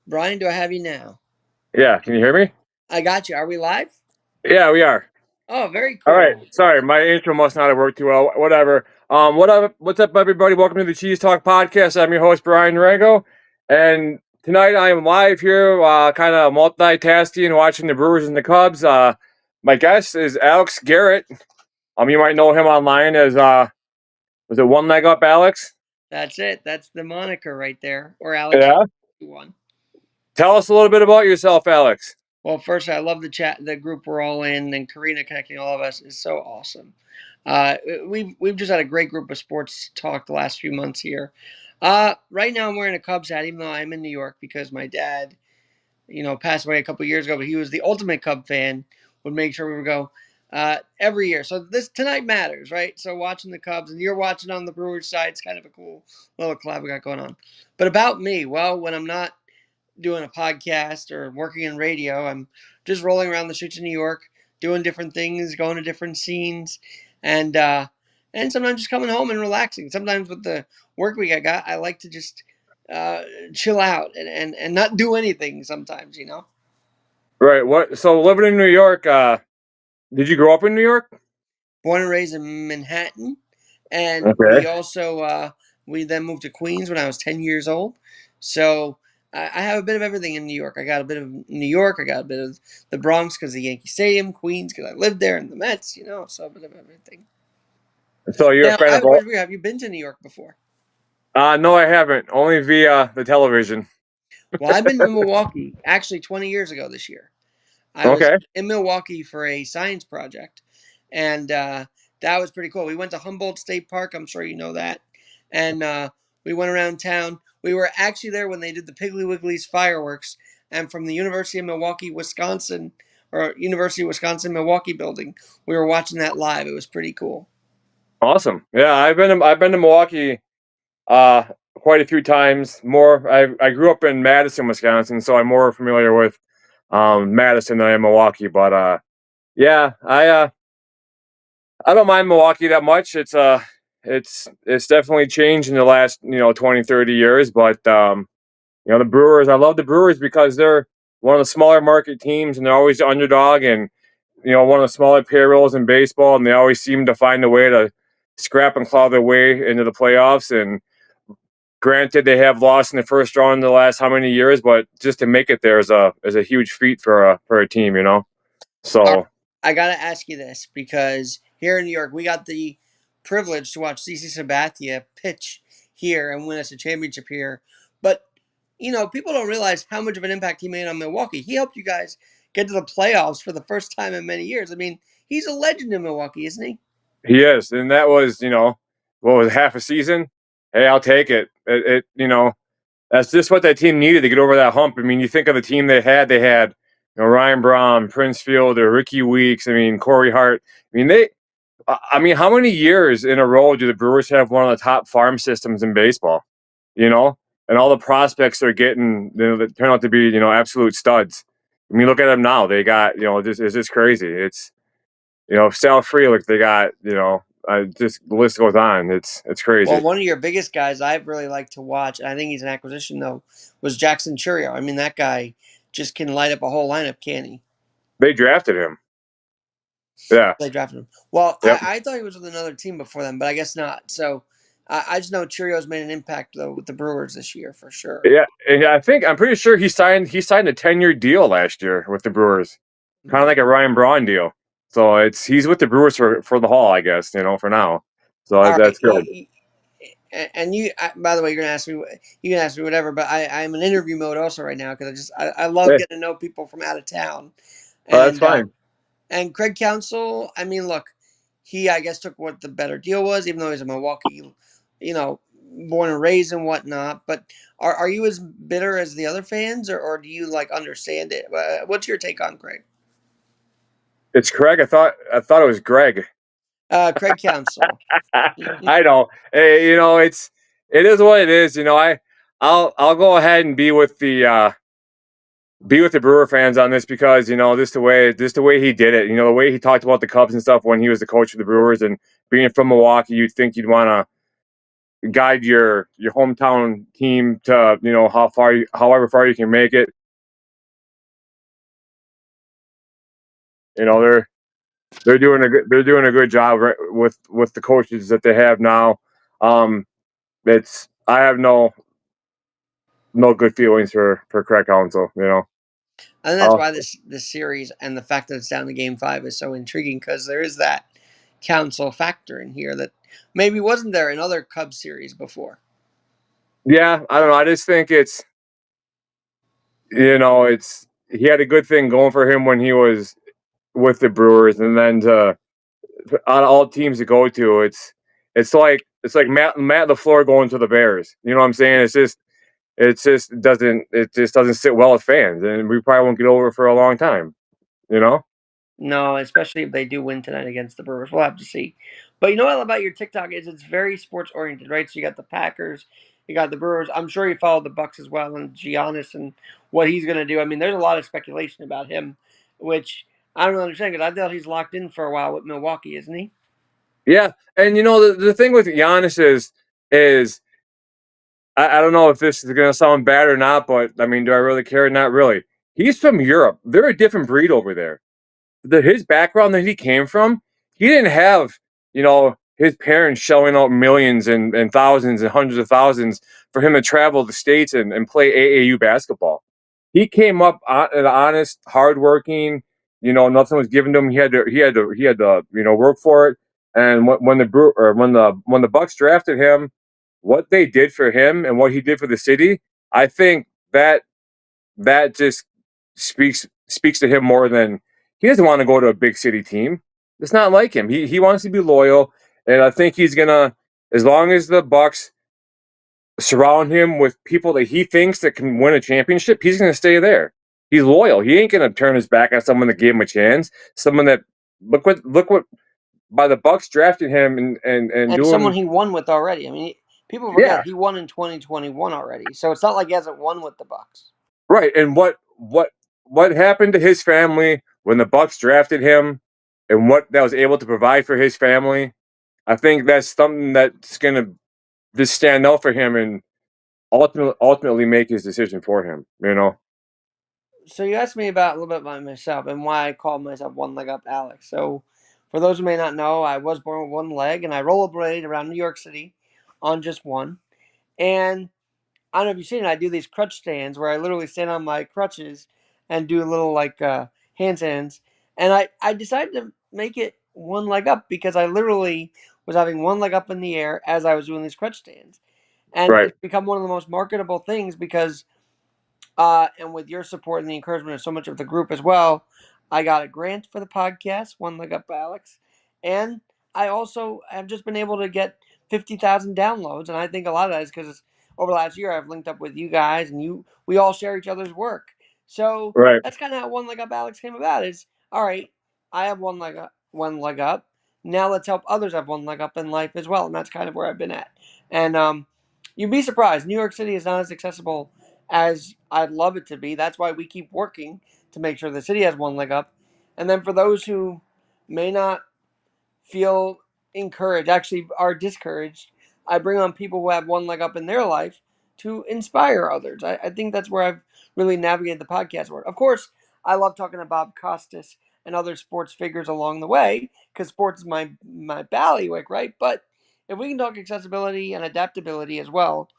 Brian, do I have you now? Yeah, can you hear me? I got you. Are we live? Yeah, we are. Oh, very All right. cool. Sorry, my intro must not have worked too well. Whatever. What up? What's up, everybody? Welcome to the Cheese Talk podcast. I'm your host, Brian Rango, and tonight I am live here, kind of multitasking, watching the Brewers and the Cubs. My guest is Alex Garrett. You might know him online as was it One Leg Up, Alex? That's it. That's the moniker right there. Or Alex Yeah. one. Tell us a little bit about yourself, Alex. Well, first, I love the chat, the group we're all in, and Karina connecting all of us is so awesome. We've just had a great group of sports talk the last few months here. Right now, I'm wearing a Cubs hat, even though I'm in New York because my dad, passed away a couple years ago, but he was the ultimate Cub fan. Would make sure we would go every year. So this tonight matters, right? So watching the Cubs and you're watching on the Brewers side, it's kind of a cool little collab we got going on. But about me, well, when I'm not doing a podcast or working in radio, I'm just rolling around the streets of New York, doing different things, going to different scenes, and sometimes just coming home and relaxing. Sometimes with the work week I got, I like to just uh, chill out and not do anything. Sometimes. Right. What? So living in New York. Did you grow up in New York? Born and raised in Manhattan, and Okay. we then moved to Queens when I was 10 years old. So I have a bit of everything in New York. I got a bit of New York. I got a bit of the Bronx because of the Yankee Stadium, Queens because I lived there, and the Mets. So a bit of everything. So you're a Now, fan I of have a all? question for you. Have you been to New York before? No, I haven't. Only via the television. Well, I've been to Milwaukee actually 20 years ago this year. I was Okay. in Milwaukee for a science project, and that was pretty cool. We went to Humboldt State Park. I'm sure you know that, and we went around town. We were actually there when they did the Piggly Wiggly's fireworks, and from the University of Milwaukee, Wisconsin, or University of Wisconsin Milwaukee building, we were watching that live. It was pretty cool. Awesome. Yeah, I've been to Milwaukee uh quite a few times. I grew up in Madison, Wisconsin, so I'm more familiar with Madison than I am Milwaukee. But yeah, I don't mind Milwaukee that much. It's definitely changed in the last 20, 30 years. But the Brewers. I love the Brewers because they're one of the smaller market teams, and they're always the underdog, and one of the smaller payrolls in baseball, and they always seem to find a way to scrap and claw their way into the playoffs. And granted, they have lost in the first round in the last how many years, but just to make it there is a huge feat for a team. All right, So I gotta ask you this because here in New York, we got the privilege to watch CC Sabathia pitch here and win us a championship here. But people don't realize how much of an impact he made on Milwaukee. He helped you guys get to the playoffs for the first time in many years. I mean, he's a legend in Milwaukee, isn't he? he is, and that was what was it, half a season. Hey, I'll take it. That's just what that team needed to get over that hump. I mean, you think of the team they had. They had Ryan Braun, Prince Fielder, Ricky Weeks. I mean, Corey Hart. I mean, how many years in a row do the Brewers have one of the top farm systems in baseball? You know, and all the prospects they're getting, that turn out to be, absolute studs. I mean, look at them now. They got, it's just crazy. It's, Sal Frelick. They got, just the list goes on. It's Well, crazy. one of your biggest guys I've really liked to watch, and I think he's an acquisition though, was Jackson Churio. I mean, that guy just can light up a whole lineup, can he? They drafted him. Yeah. They drafted him. Well, Yep. I thought he was with another team before them, but I guess not. So I just know Cheerios made an impact though with the Brewers this year for sure. Yeah, and I'm pretty sure he signed a 10-year deal last year with the Brewers, kind of Mhm. like a Ryan Braun deal. So he's with the Brewers for the haul, I guess, for now. So All right. that's good. And by the way, you're gonna ask me. You can ask me whatever, but I'm in interview mode also right now because I love Hey, getting to know people from out of town, that's and fine. Craig Counsell. I mean, look, he I guess took what the better deal was, even though he's a Milwaukee, you know, born and raised and whatnot. But are you as bitter as the other fans, or do you like understand it? What's your take on Craig? It's Craig. I thought it was Greg. Craig Counsell. I know. Hey, it is what it is. I'll go ahead and be with the Brewer fans on this because this the way he did it. The way he talked about the Cubs and stuff when he was the coach of the Brewers and being from Milwaukee, you'd think you'd want to guide your hometown team to however far you can make it. You know they're doing a good job with the coaches that they have now. It's I have no good feelings for Craig Council. And that's Oh why this series and the fact that it's down to Game 5 is so intriguing, because there is that council factor in here that maybe wasn't there in other Cubs series before. yeah, I don't know. I just think it's he had a good thing going for him when he was with the Brewers, and then on all teams to go to, it's like Matt LaFleur going to the Bears. You know what I'm saying? It just doesn't sit well with fans, and we probably won't get over it for a long time. You know? No, especially if they do win tonight against the Brewers. We'll have to see. But you know what I love about your TikTok is it's very sports oriented, right? So you got the Packers, you got the Brewers. I'm sure you follow the Bucks as well, and Giannis and what he's going to do. I mean, there's a lot of speculation about him, which I don't really understand, because I thought he's locked in for a while with Milwaukee, isn't he? Yeah, and the thing with Giannis is I don't know if this is gonna sound bad or not, but I mean, do I really care? Not really. He's from Europe. They're a different breed over there. His background that he came from, he didn't have, his parents shelling out millions and thousands and hundreds of thousands for him to travel the states and play AAU basketball. He came up an honest, hardworking. Nothing was given to him. He had to work for it. And when the Bucks drafted him, what they did for him and what he did for the city, I think that just speaks to him more than he doesn't want to go to a big city team. It's not like him. He wants to be loyal, and I think he's gonna, as long as the Bucks surround him with people that he thinks that can win a championship, he's gonna stay there. He's loyal. He ain't gonna turn his back on someone that gave him a chance. Someone that look what by the Bucks drafted him and And someone doing he won with already. I mean, people yeah. forget he won in 2021 already, so it's not like he hasn't won with the Bucks. Right, and what happened to his family when the Bucks drafted him, and what that was able to provide for his family? I think that's something that's gonna just stand out for him and ultimately make his decision for him. So you asked me about a little bit about myself and why I call myself One Leg Up Alex. So for those who may not know, I was born with one leg, and I rollerblade around New York City on just one. And I don't know if you've seen it. I do these crutch stands where I literally stand on my crutches and do a little like handstands. And I decided to make it one leg up because I literally was having one leg up in the air as I was doing these crutch stands. And Right. it's become one of the most marketable things because and with your support and the encouragement of so much of the group as well, I got a grant for the podcast, One Leg Up Alex. And I also have just been able to get 50,000 downloads. And I think a lot of that is because over the last year, I've linked up with you guys, and we all share each other's work. So Right. that's kind of how One Leg Up Alex came about. Is all right, I have one leg up. Now let's help others have one leg up in life as well. And that's kind of where I've been at. And you'd be surprised. New York City is not as accessible as I'd love it to be. That's why we keep working to make sure the city has one leg up. And then for those who may not feel encouraged, actually are discouraged, I bring on people who have one leg up in their life to inspire others. I think that's where I've really navigated the podcast world. Of course, I love talking to Bob Costas and other sports figures along the way, because sports is my bailiwick, right? But if we can talk accessibility and adaptability as well,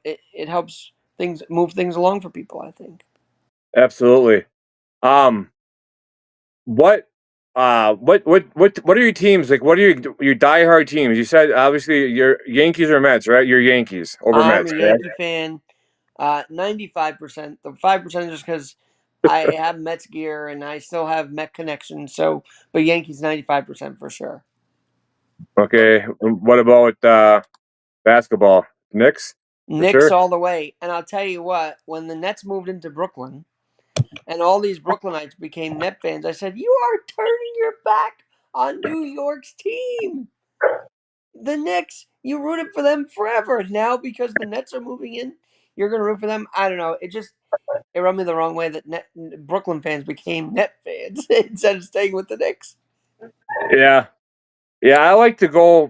it helps things move things along for people, I think. Absolutely. Um. What. What are your teams like? What are your diehard teams? You said obviously your Yankees or Mets, right? Your Yankees over I'm a Mets, correct? Yankee fan. 95%. The 5% is just because I have Mets gear and I still have Met connection. So, but Yankees 95% for sure. Okay. What about basketball? Knicks for Knicks sure. all the way. And I'll tell you what, when the Nets moved into Brooklyn and all these Brooklynites became Net fans, I said, "You are turning your back on New York's team. The Knicks, you rooted for them forever. Now, because the Nets are moving in, you're going to root for them." I don't know. It rubbed me the wrong way that Brooklyn fans became Net fans instead of staying with the Knicks. Yeah. Yeah. I like to go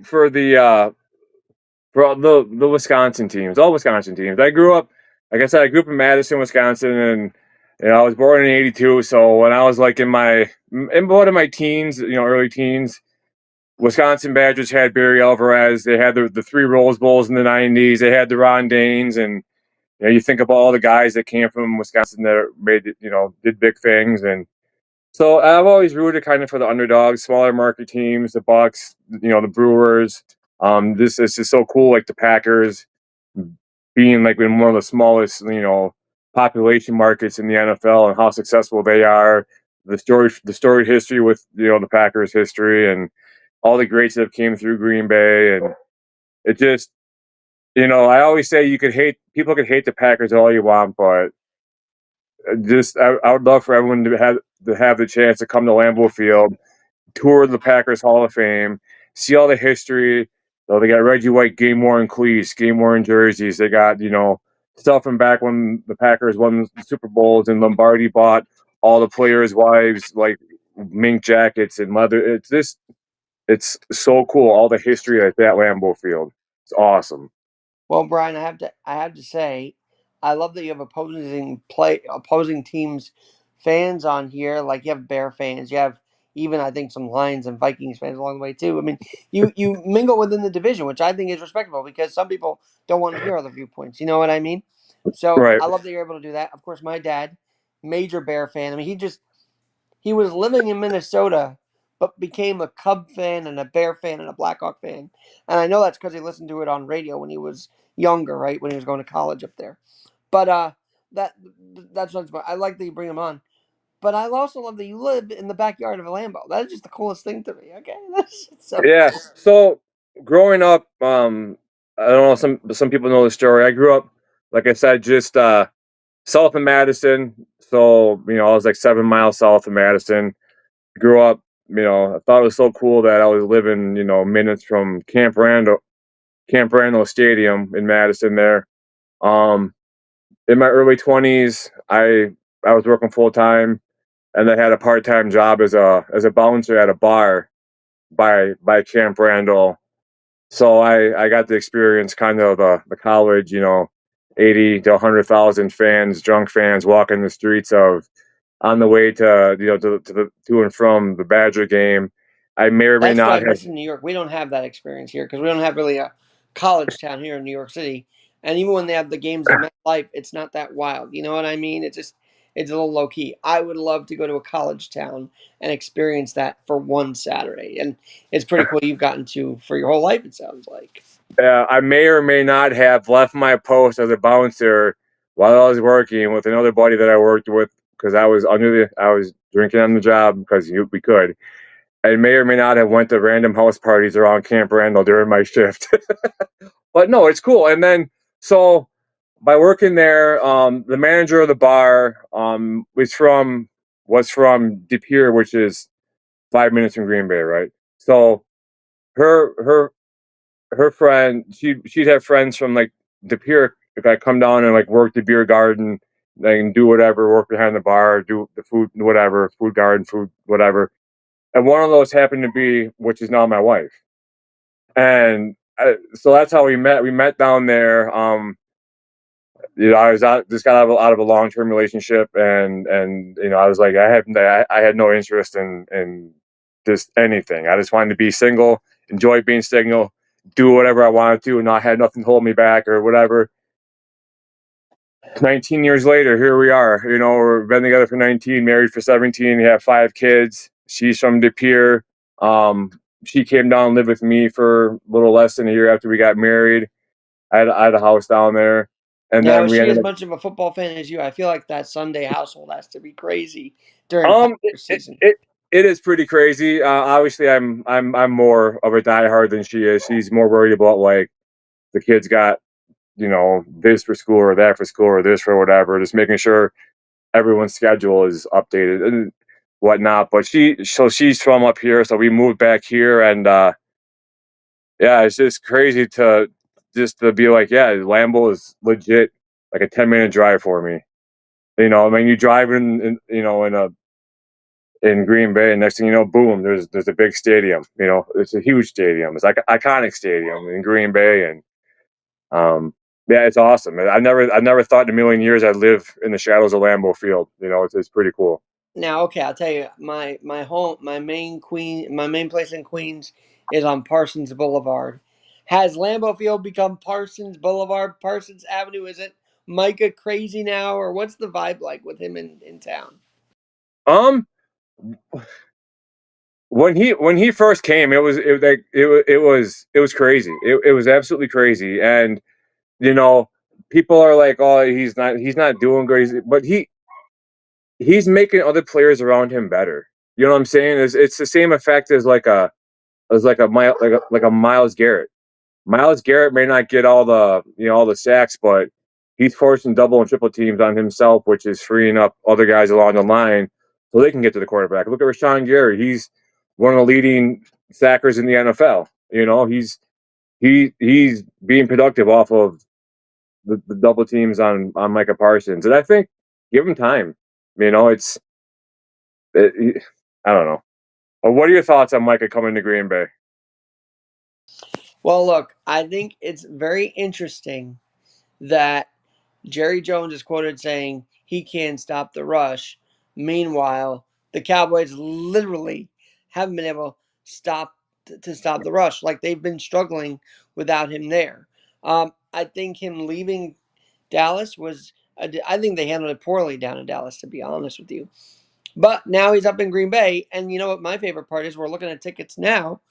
for all the Wisconsin teams, all Wisconsin teams. I grew up, like I said, I grew up in Madison, Wisconsin, and I was born in '82. So when I was like in one of my teens, early teens, Wisconsin Badgers had Barry Alvarez. They had the three Rose Bowls in the '90s. They had the Ron Danes, and you think about all the guys that came from Wisconsin that made it, did big things. And so I've always rooted kind of for the underdogs, smaller market teams, the Bucks, the Brewers. This is just so cool, like the Packers being like in one of the smallest, population markets in the NFL and how successful they are. The storied history with the Packers history and all the greats that have came through Green Bay, and it just I always say people could hate the Packers all you want, but I would love for everyone to have the chance to come to Lambeau Field, tour the Packers Hall of Fame, see all the history. So they got Reggie White game worn cleats, game worn jerseys. They got stuff from back when the Packers won the Super Bowls and Lombardi bought all the players' wives like mink jackets and leather. It's so cool. All the history at that Lambeau Field. It's awesome. Well, Brian, I have to say, I love that you have opposing teams fans on here. Like you have Bear fans, you have even I think some Lions and Vikings fans along the way too. I mean, you mingle within the division, which I think is respectable because some people don't want to hear other viewpoints. You know what I mean? So Right. I love that you're able to do that. Of course, my dad, major Bear fan. I mean, he was living in Minnesota, but became a Cub fan and a Bear fan and a Blackhawk fan. And I know that's because he listened to it on radio when he was younger, right? When he was going to college up there. But that that's what's. I like that you bring him on. But I also love that you live in the backyard of a Lambo. That is just the coolest thing to me. Okay, that's so Yeah. cool. So growing up, I don't know, some people know the story. I grew up, like I said, just south of Madison. So, I was like 7 miles south of Madison. Grew up, I thought it was so cool that I was living, minutes from Camp Randall Stadium in Madison there. Um, in my early 20s, I was working full time and I had a part-time job as a bouncer at a bar by Camp Randall. So I got to experience kind of the college, 80 to 100,000 fans, drunk fans walking the streets of on the way to to and from the Badger game. I may or may That's what I not have. miss in New York. We don't have that experience here because we don't have really a college town here in New York City. And even when they have the games at MetLife, it's not that wild. You know what I mean? It's a little low key. I would love to go to a college town and experience that for one Saturday. And it's pretty cool you've gotten to for your whole life, it sounds like. I may or may not have left my post as a bouncer while I was working with another buddy that I worked with because I was drinking on the job because we could. I may or may not have went to random house parties around Camp Randall during my shift. But no, it's cool. And then so by working there, the manager of the bar was from De Pere, which is 5 minutes from Green Bay, right? So her her her friend, she'd have friends from like De Pere if I come down and like work the beer garden, and do whatever, work behind the bar, do the food, whatever, food garden, food, whatever. And one of those happened to be, which is now my wife. And so that's how we met. We met down there. I was just got out of a long term relationship, and I was like, I had no interest in just anything. I just wanted to be single, enjoy being single, do whatever I wanted to, and I had nothing to hold me back or whatever. 19 years later, here we are. We've been together for 19, married for 17, we have 5 kids. She's from De Pere. Um, she came down and lived with me for a little less than a year after we got married. I had a house down there, and Now, then is we she ended as up. much of a football fan as you? I feel like that Sunday household has to be crazy during Um, Packers season. it is pretty crazy. Obviously, I'm more of a diehard than she is. She's more worried about like the kids got this for school or that for school or this for whatever. Just making sure everyone's schedule is updated and whatnot. But she's from up here, so we moved back here, and yeah, it's just crazy to be like, yeah, Lambeau is legit like a 10-minute drive for me. I mean, you drive in Green Bay, and next thing you know, boom, there's a big stadium. It's a huge stadium. It's like an iconic stadium in Green Bay, and Um, yeah, it's awesome. I never thought in a million years I'd live in the shadows of Lambeau Field. You know, it's pretty cool. Now, okay, I'll tell you, my main place in Queens is on Parsons Boulevard. Has Lambeau Field become Parsons Boulevard, Parsons Avenue? Is it Micah crazy now, or what's the vibe like with him in town? Um, when he first came, it was crazy. It was absolutely crazy, and you know, people are like, "Oh, he's not doing good," but he's making other players around him better. You know what I'm saying? It's the same effect as like a Miles Garrett. Miles Garrett may not get all the sacks, but he's forcing double and triple teams on himself, which is freeing up other guys along the line so they can get to the quarterback. Look at Rashawn Gary; he's one of the leading sackers in the NFL. You know, he's being productive off of the double teams on Micah Parsons, and I think give him time. You know, I don't know. Well, what are your thoughts on Micah coming to Green Bay? Well, look, I think it's very interesting that Jerry Jones is quoted saying he can't stop the rush. Meanwhile, the Cowboys literally haven't been able to stop the rush. Like they've been struggling without him there. I think him leaving Dallas was. I think they handled it poorly down in Dallas, to be honest with you. But now he's up in Green Bay, and you know what? My favorite part is we're looking at tickets now.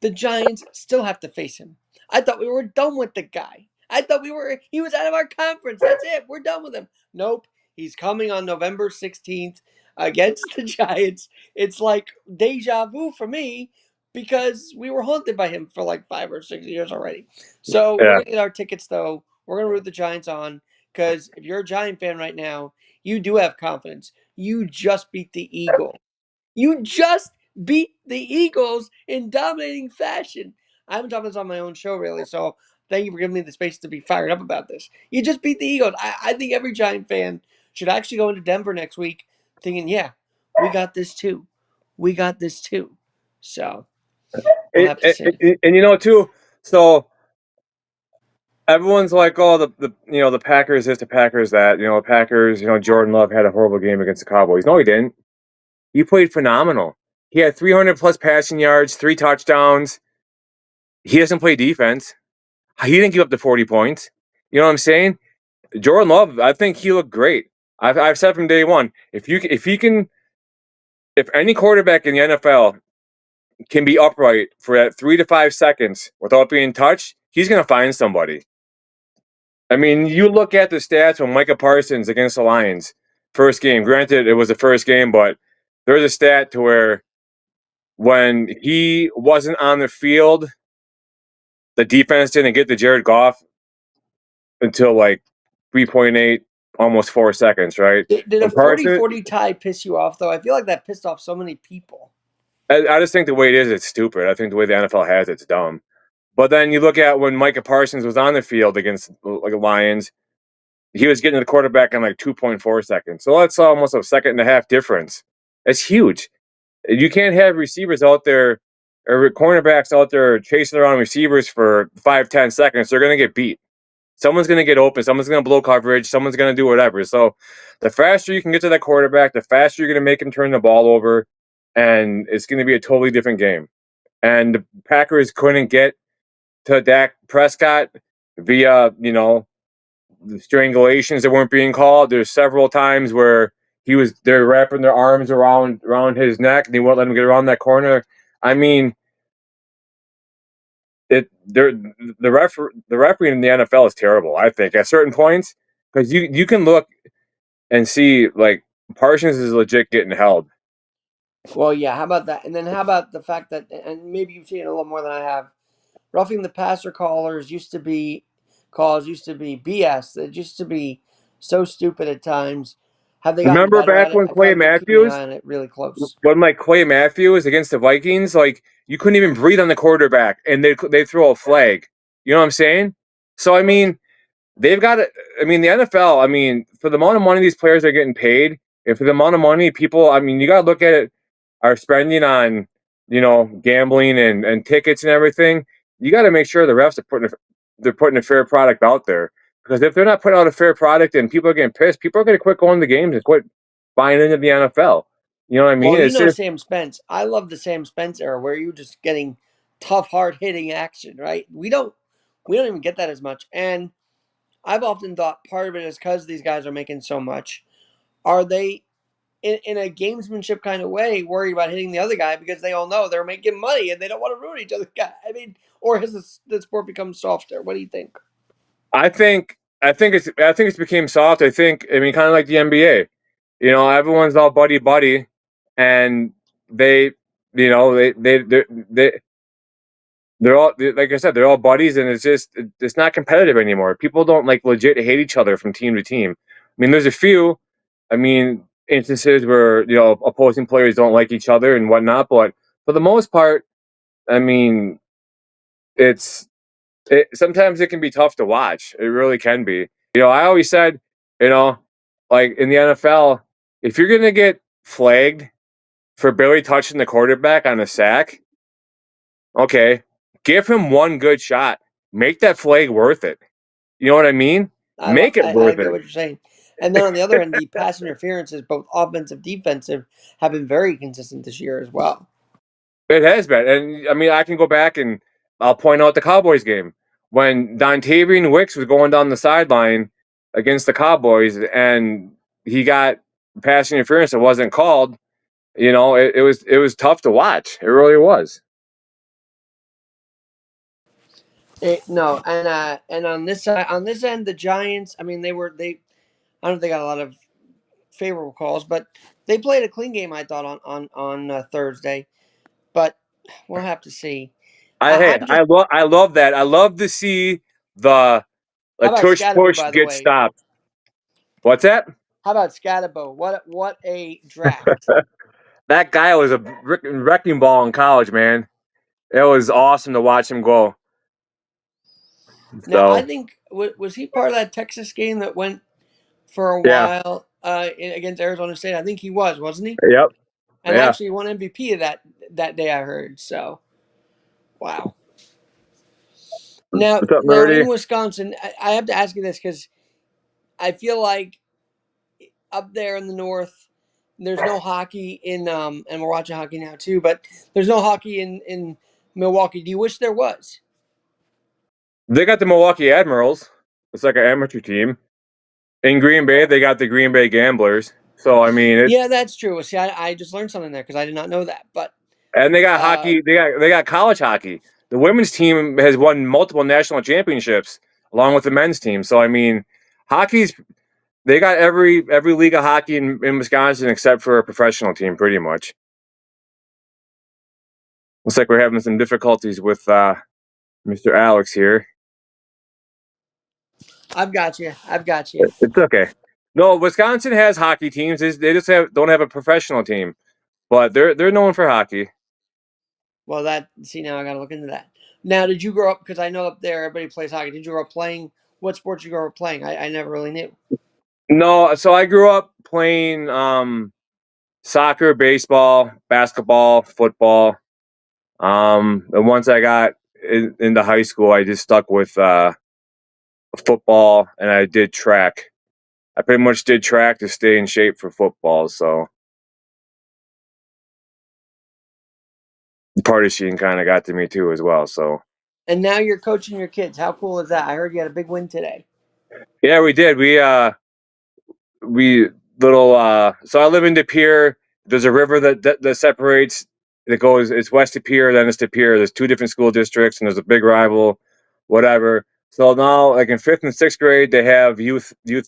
The Giants still have to face him. I thought we were done with the guy. I thought he was out of our conference. That's it. We're done with him. Nope. He's coming on November 16th against the Giants. It's like deja vu for me because we were haunted by him for like 5 or 6 years already. So we're Yeah, going to get our tickets though. We're going to root the Giants on because if you're a Giant fan right now, you do have confidence. You just beat the Eagles. You just beat the Eagles in dominating fashion. I haven't talked this on my own show, really, so thank you for giving me the space to be fired up about this. You just beat the Eagles. I think every Giant fan should actually go into Denver next week thinking, yeah, we got this too. We got this too. So we'll have to see. and you know too. So everyone's like, oh, the Packers this, the Packers that. You know, the Packers. You know, Jordan Love had a horrible game against the Cowboys. No, he didn't. He played phenomenal. He had 300 plus passing yards, 3 touchdowns. He doesn't play defense. He didn't give up the 40 points. You know what I'm saying? Jordan Love, I think he looked great. I've said from day one, if any quarterback in the NFL can be upright for that 3 to 5 seconds without being touched, he's going to find somebody. I mean, you look at the stats from Micah Parsons against the Lions, first game. Granted, it was the first game, but there's a stat to where when he wasn't on the field, the defense didn't get to Jared Goff until like 3.8, almost 4 seconds, right? Did a When 40 Parsons, 40 tie piss you off, though? I feel like that pissed off so many people. I just think the way it is, it's stupid. I think the way the NFL has it, it's dumb. But then you look at when Micah Parsons was on the field against like the Lions, he was getting to the quarterback in like 2.4 seconds. So that's almost a second and a half difference. It's huge. You can't have receivers out there or cornerbacks out there chasing around receivers for 5, 10 seconds. They're going to get beat. Someone's going to get open. Someone's going to blow coverage. Someone's going to do whatever. So the faster you can get to that quarterback, the faster you're going to make him turn the ball over. And it's going to be a totally different game. And the Packers couldn't get to Dak Prescott via, the strangulations that weren't being called. There's several times where they're wrapping their arms around his neck and they won't let him get around that corner. I mean, the refereeing in the NFL is terrible, I think, at certain points. Because you can look and see like Parsons is legit getting held. Well, yeah, how about that? And then how about the fact that, and maybe you've seen it a little more than I have, roughing the passer calls used to be BS. It used to be so stupid at times. Have they gotten Remember better back at it? when I feel Clay like they're keeping an eye Matthews on it really close. when like Clay Matthews against the Vikings, like you couldn't even breathe on the quarterback, and they throw a flag. You know what I'm saying? So I mean, they've got it. I mean, the NFL. I mean, for the amount of money these players are getting paid, and for the amount of money people, I mean, you got to look at it, are spending on gambling and tickets and everything. You got to make sure the refs are they're putting a fair product out there. Because if they're not putting out a fair product and people are getting pissed, people are going to quit going to games and quit buying into the NFL. You know what I mean? Well, you It's know just, Sam Spence. I love the Sam Spence era where you're just getting tough, hard hitting action, right? We don't even get that as much. And I've often thought part of it is because these guys are making so much. Are they in a gamesmanship kind of way worried about hitting the other guy because they all know they're making money and they don't want to ruin each other's guy? I mean, or has the sport become softer? What do you think? I think it's became soft. I mean, kind of like the NBA. You know, everyone's all buddy buddy, and they, you know, they're all, like I said, they're all buddies, and it's not competitive anymore. People don't like legit hate each other from team to team. I mean, there's a few, I mean, instances where opposing players don't like each other and whatnot, but for the most part, I mean, it's sometimes it can be tough to watch. It really can be. I always said, you know, like in the NFL, if you're gonna get flagged for barely touching the quarterback on a sack, okay, give him one good shot. Make that flag worth it. You know what I mean? Make it I worth get it. what you're saying. And then on the other end, the pass interferences, both offensive, defensive, have been very consistent this year as well. It has been, and I mean, I can go back and I'll point out the Cowboys game when Dontavian Wicks was going down the sideline against the Cowboys, and he got pass interference that wasn't called. It was tough to watch. It really was. No, and on this side, on this end, the Giants. I mean, they. I don't think they got a lot of favorable calls, but they played a clean game. I thought on Thursday, but we'll have to see. I hey, I'm just. I love that. I love to see the How about tush Scatterbo? push By the get way, stopped. What's that? how about Scatterbo? What a draft! That guy was a wrecking ball in college, man. It was awesome to watch him go. Now I So think was he part of that Texas game that went for a yeah, while against Arizona State? I think he was, wasn't he? yep, And yeah. actually won MVP of that day. I heard. So wow. Now What's up, now Murdy? in Wisconsin, I have to ask you this because I feel like up there in the north, there's no hockey in and we're watching hockey now too, but there's no hockey in Milwaukee. Do you wish there was? They got the Milwaukee Admirals. It's like an amateur team. In Green Bay, they got the Green Bay Gamblers. So I mean, Yeah, that's true. See, I just learned something there because I did not know that. But and they got uh, hockey. They got college hockey. The women's team has won multiple national championships along with the men's team. So I mean, hockey's they got every league of hockey in Wisconsin except for a professional team, pretty much. Looks like we're having some difficulties with Mr. Alex here. I've got you. I've got you. It's okay. No, Wisconsin has hockey teams. They just don't have a professional team, but they're known for hockey. Well, that see now I got to look into that. Now, did you grow up? Because I know up there everybody plays hockey. Did you grow up playing? What sports did you grow up playing? I never really knew. No, so I grew up playing soccer, baseball, basketball, football. And once I got into high school, I just stuck with football, and I did track. I pretty much did track to stay in shape for football. So the party scene kind of got to me too as well. So And now you're coaching your kids. How cool is that? I heard you had a big win today. yeah, we did. We little so I live in De Pere. There's a river that separates. It goes. It's west of Pier, then it's De Pere. There's two different school districts, and there's a big rival, whatever. So now, like in fifth and sixth grade, they have youth De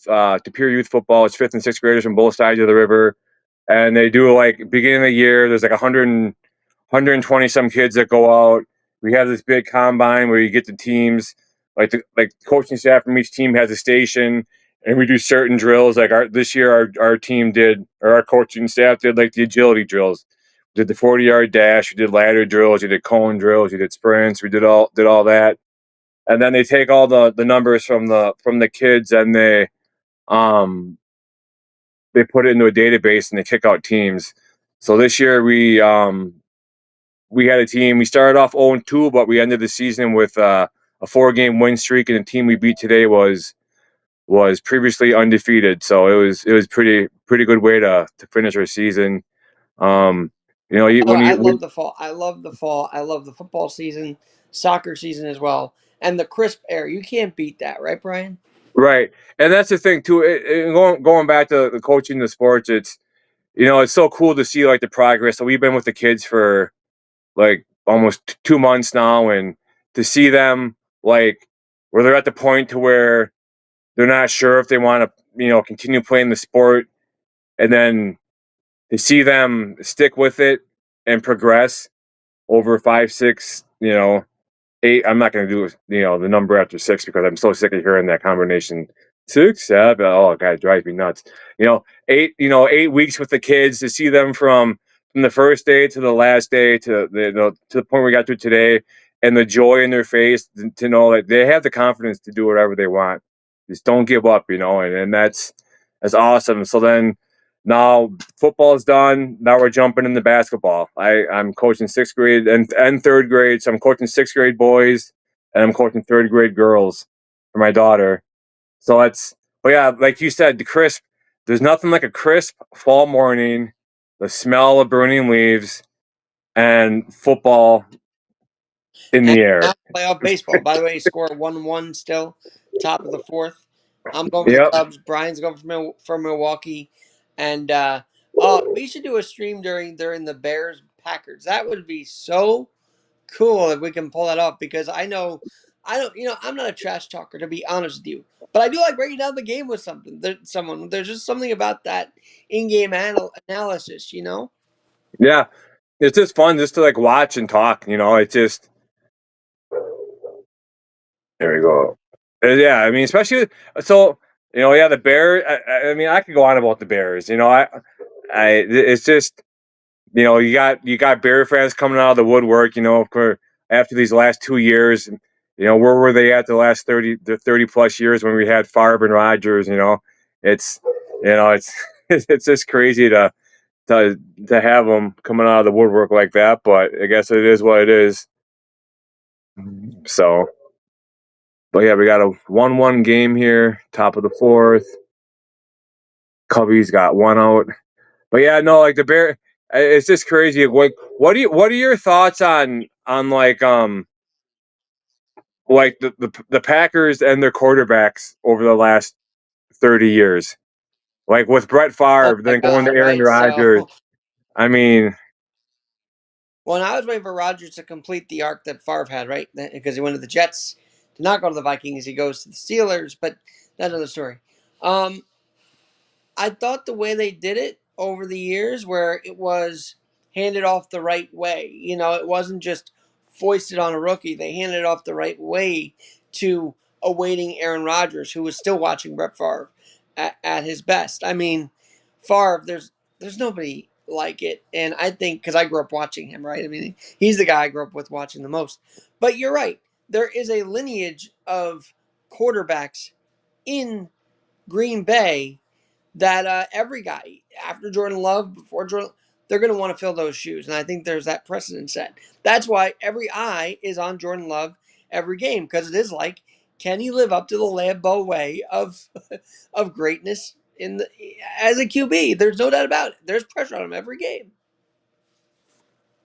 Pere youth football. It's fifth and sixth graders from both sides of the river, and they do like beginning of the year. There's like 120 some kids that go out. We have this big combine where you get the teams, like coaching staff from each team has a station, and we do certain drills. Like this year, our team did, or our coaching staff did, like the agility drills. We did the 40-yard dash. We did ladder drills. We did cone drills. We did sprints. We did all that, and then they take all the numbers from the kids, and they put it into a database and they kick out teams. So this year we had a team. We started off 0-2, but we ended the season with a 4-game win streak, and the team we beat today was previously undefeated. So it was pretty good way to finish our season. Um, you know, Oh, when I you love the fall. I love the fall. I love the football season, soccer season as well, and the crisp air. You can't beat that, right, Brian? right, and that's the thing too. Going back to the coaching the sports, it's it's so cool to see like the progress. So we've been with the kids for like almost 2 months now, and to see them like where they're at the point to where they're not sure if they want to continue playing the sport, and then to see them stick with it and progress over 5, 6, 8. I'm not going to do the number after 6 because I'm so sick of hearing that combination. 6, 7. Oh god, it drives me nuts. 8. 8 weeks with the kids to see them from the first day to the last day to to the point we got to today, and the joy in their face to know that they have the confidence to do whatever they want. Just don't give up, and that's awesome. So then now football's done. Now we're jumping into basketball. I'm coaching 6th grade and 3rd grade. So I'm coaching 6th grade boys and I'm coaching 3rd grade girls for my daughter. So but yeah, like you said, there's nothing like a crisp fall morning, the smell of burning leaves, and football in And the now air. playoff baseball. By the way, score 1-1 still, top of the fourth. I'm going for the Yep. Cubs. Brian's going for Milwaukee, and we should do a stream during the Bears Packers. That would be so cool if we can pull that off because I don't I'm not a trash talker to be honest with you, but I do like breaking down the game with someone. There's just something about that in-game analysis, you know. Yeah. It's just fun just to like watch and talk. It's just There we go. Yeah, I mean, especially so, yeah, the Bears. I mean, I could go on about the Bears. It's just, you got Bear fans coming out of the woodwork. After these last 2 years. Where were they at the 30 plus years when we had Favre and Rodgers? It's, it's it's just crazy to to have them coming out of the woodwork like that. But I guess it is what it is. So. But yeah, we got a 1-1 game here, top of the fourth. Cubbies got one out. But yeah, no, like the Bear, it's just crazy. Like, what are your thoughts on like the Packers and their quarterbacks over the last 30 years? Like with Brett Oh Favre, my then going to God! Aaron Right. Rodgers. So I mean, when I was waiting for Rodgers to complete the arc that Favre had, right, because he went to the Jets, did not go to the Vikings. He goes to the Steelers, but that's another story. Um, I thought the way they did it over the years, where it was handed off the right way, it wasn't just foisted on a rookie. They handed it off the right way to awaiting Aaron Rodgers, who was still watching Brett Favre at his best. I mean, Favre, there's nobody like it, and I think because I grew up watching him, right? I mean, he's the guy I grew up with watching the most. But you're right. There is a lineage of quarterbacks in Green Bay that every guy after Jordan Love, before Jordan, they're going to want to fill those shoes, and I think there's that precedent set. That's why every eye is on Jordan Love every game because it is like, can he live up to the Lambeau way of of greatness in the as a QB? There's no doubt about it. There's pressure on him every game.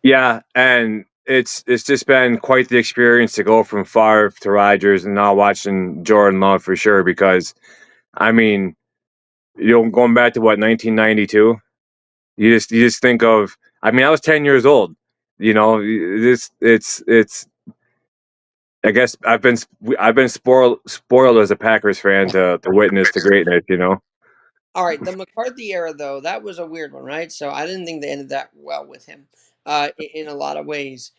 yeah, and it's just been quite the experience to go from Favre to Rodgers and now watching Jordan Love for sure because I mean, going back to what 1992. You just think of. I mean, I was 10 years old. This it's. I guess I've been spoiled as a Packers fan to witness the greatness. All right, the McCarthy era though, that was a weird one, right? So I didn't think they ended that well with him, in a lot of ways.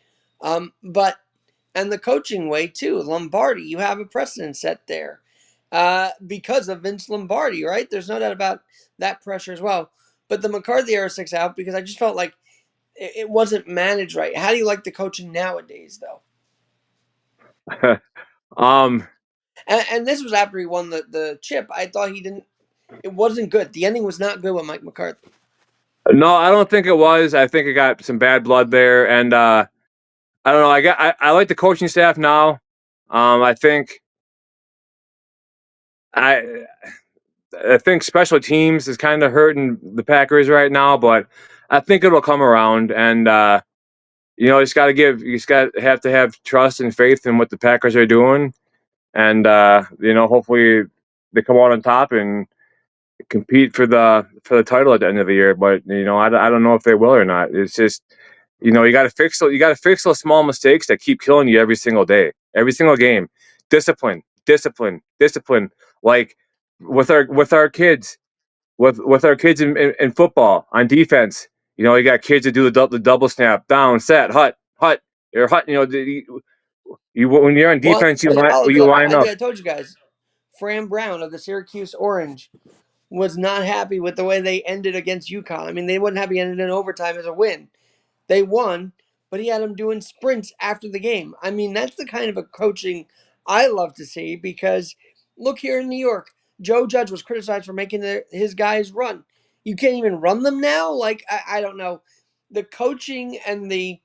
But and the coaching way too, Lombardi, you have a precedent set there, because of Vince Lombardi, right? There's no doubt about that pressure as well. But the McCarthy era sticks out because I just felt like it wasn't managed right. How do you like the coaching nowadays, though? um. And this was after he won the chip. I thought he didn't. It wasn't good. The ending was not good with Mike McCarthy. No, I don't think it was. I think it got some bad blood there, and I don't know. I like the coaching staff now. I think I I think special teams is kind of hurting the Packers right now, but I think it'll come around. And you just got to have trust and faith in what the Packers are doing, and hopefully they come out on top and compete for the title at the end of the year. But I don't know if they will or not. It's just you got to fix those small mistakes that keep killing you every single day, every single game. Discipline, discipline, discipline. Like with our kids, with our kids in football on defense. You got kids that do the double snap, down, set, hut, or hut. When you're on Well, defense, Alex, you line I up. think I told you guys, Fran Brown of the Syracuse Orange was not happy with the way they ended against UConn. I mean, they wouldn't have ended in overtime as a win. They won, but he had them doing sprints after the game. I mean, that's the kind of a coaching I love to see because look here in New York, Joe Judge was criticized for making his guys run. You can't even run them now? Like, I don't know. The coaching and the.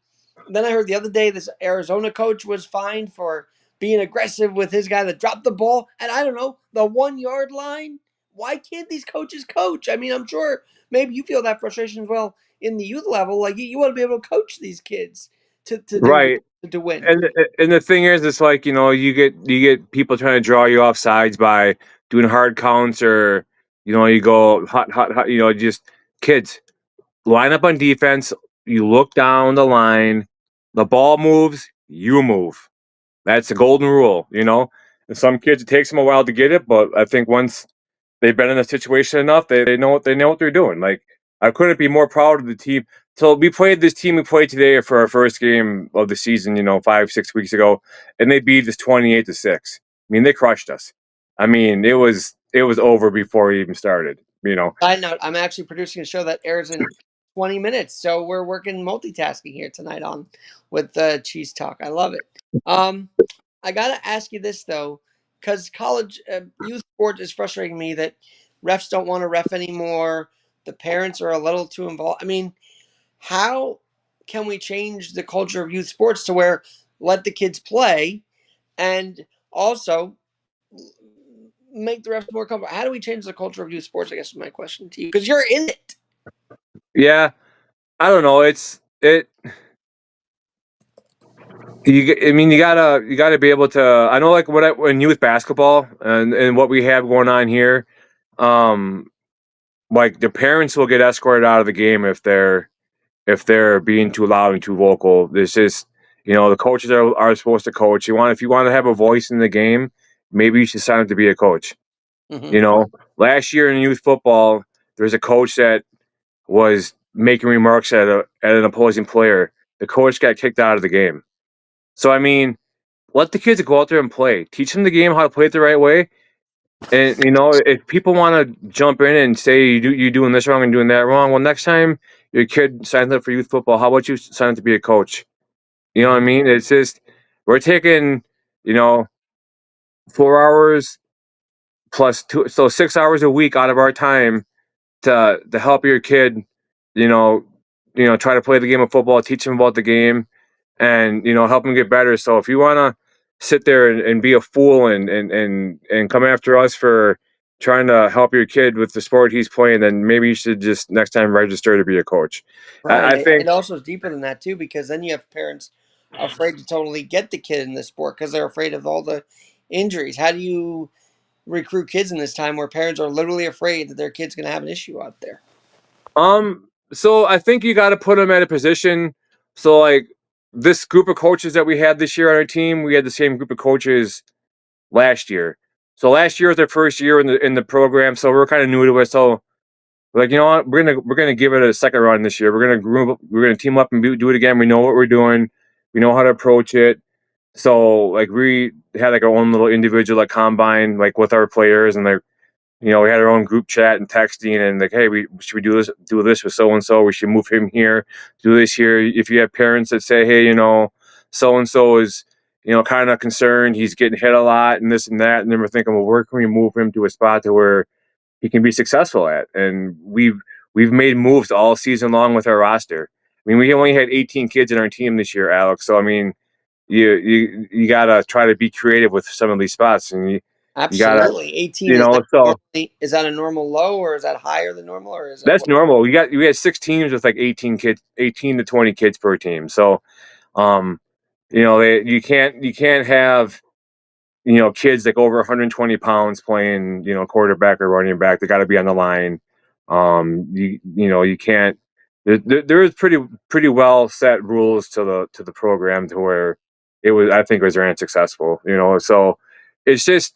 Then I heard the other day this Arizona coach was fined for being aggressive with his guy that dropped the ball. And I don't know, the 1 yard line? Why can't these coaches coach? I mean, I'm sure maybe you feel that frustration as well in the youth level. Like you want to be able to coach these kids to do Right. to win. And the thing is, it's like you get people trying to draw you off sides by doing hard counts, or you go hot, hot, hot. Just kids line up on defense. You look down the line. The ball moves, you move. That's the golden rule. And some kids, it takes them a while to get it, but I think once they've been in a situation enough, they know what they're doing. Like, I couldn't be more proud of the team. So we played this team we played today for our first game of the season, 5-6 weeks ago, and they beat us 28-6. I mean, they crushed us. I mean, it was over before we even started. Side note: I'm actually producing a show that airs in 20 minutes, so we're working multitasking here tonight on with Cheese Talk. I love it. Um, I gotta ask you this though, because college youth sport is frustrating me that refs don't want to ref anymore. The parents are a little too involved. I mean, how can we change the culture of youth sports to where let the kids play and also make the refs more comfortable? How do we change the culture of youth sports? I guess is my question to you because you're in it. Yeah, I don't know. I mean, you gotta be able to. I know, like in youth basketball and what we have going on here. Um, like the parents will get escorted out of the game if they're being too loud and too vocal. There's just the coaches are supposed to coach. If you want to have a voice in the game, maybe you should sign up to be a coach. Mm-hmm. You know, Last year in youth football, there was a coach that was making remarks at an opposing player. The coach got kicked out of the game. So I mean, let the kids go out there and play. Teach them the game, how to play it the right way. And if people want to jump in and say you're doing this wrong and doing that wrong, well, next time your kid signs up for youth football, how about you sign up to be a coach? You know what I mean? It's just we're taking you know 4 hours plus two, so 6 hours a week out of our time to help your kid. You know, try to play the game of football, teach them about the game, and help them get better. So if you want to sit there and be a fool and come after us for trying to help your kid with the sport he's playing, then maybe you should just next time register to be a coach. I Right. think It also is deeper than that too, because then you have parents afraid to totally get the kid in the sport because they're afraid of all the injuries. How do you recruit kids in this time where parents are literally afraid that their kid's going to have an issue out there? so I think you got to put them at a position. So like this group of coaches that we had this year on our team, we had the same group of coaches last year. So last year was their first year in the program, so we're kind of new to it. So like, you know what, we're gonna give it a second run this year. We're gonna team up and do it again. We know what we're doing. We know how to approach it. So like we had like our own little individual like combine like with our players, and like we had our own group chat and texting, and like, hey, we should we do this with so and so. We should move him here, do this here. If you have parents that say, hey, so and so is kind of concerned, he's getting hit a lot and this and that, and then we're thinking, well, where can we move him to a spot to where he can be successful at? And we've made moves all season long with our roster. I mean, we only had 18 kids in our team this year, Alex. So I mean, you gotta try to be creative with some of these spots, and you gotta, Absolutely. 18 is that so normally, is that a normal low, or is that higher than normal, or is that that's what? normal. You had 6 teams with like 18 kids, 18 to 20 kids per team. So, um, you can't have kids like over 120 pounds playing quarterback or running back. They got to be on the line. You can't. There is pretty well set rules to the program to where I think it was ran successful. So it's just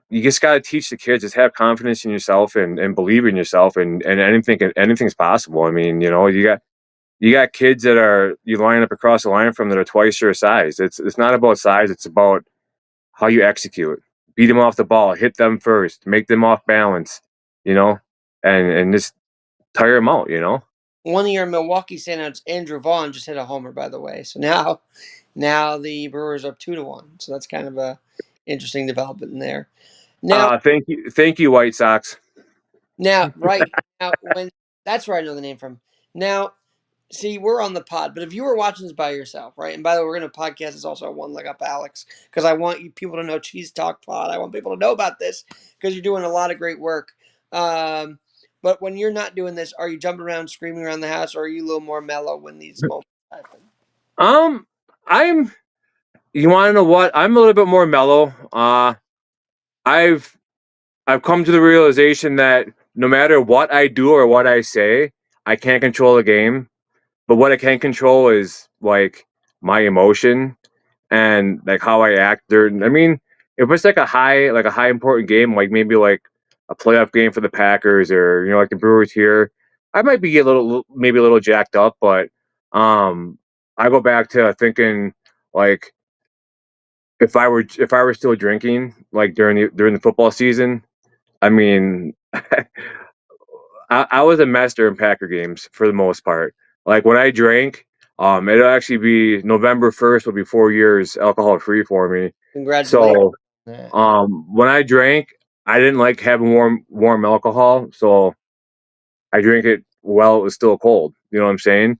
you just got to teach the kids, just have confidence in yourself and believe in yourself, and anything's possible. I mean, you got kids that you line up across the line from that are twice your size. It's not about size. It's about how you execute. Beat them off the ball, hit them first, make them off balance, and just tire them out. One of your Milwaukee standouts, Andrew Vaughn, just hit a homer, by the way. So now the Brewers are up 2-1. So that's kind of a interesting development in there. Now, Thank you, White Sox. right now, when that's where I know the name from. Now, see, we're on the pod, but if you were watching this by yourself, right? And by the way, we're going to podcast this also at One Leg Up Alex, because I want you people to know CheezeTalk Pod. I want people to know about this because you're doing a lot of great work. But when you're not doing this, are you jumping around, screaming around the house, or are you a little more mellow when these moments happen? Um, I'm. You want to know what? I'm a little bit more mellow. I've I've come to the realization that no matter what I do or what I say, I can't control the game. But what I can control is like my emotion and like how I act during. I mean, if it's like a high important game, like maybe like a playoff game for the Packers or like the Brewers here, I might be maybe a little jacked up. But um, I go back to thinking like if I were still drinking like during the football season, I mean, I was a master in Packer games for the most part. Like when I drank, it'll actually be November 1st will be 4 years alcohol free for me. Congratulations. So when I drank, I didn't like having warm alcohol, so I drank it while it was still cold. You know what I'm saying?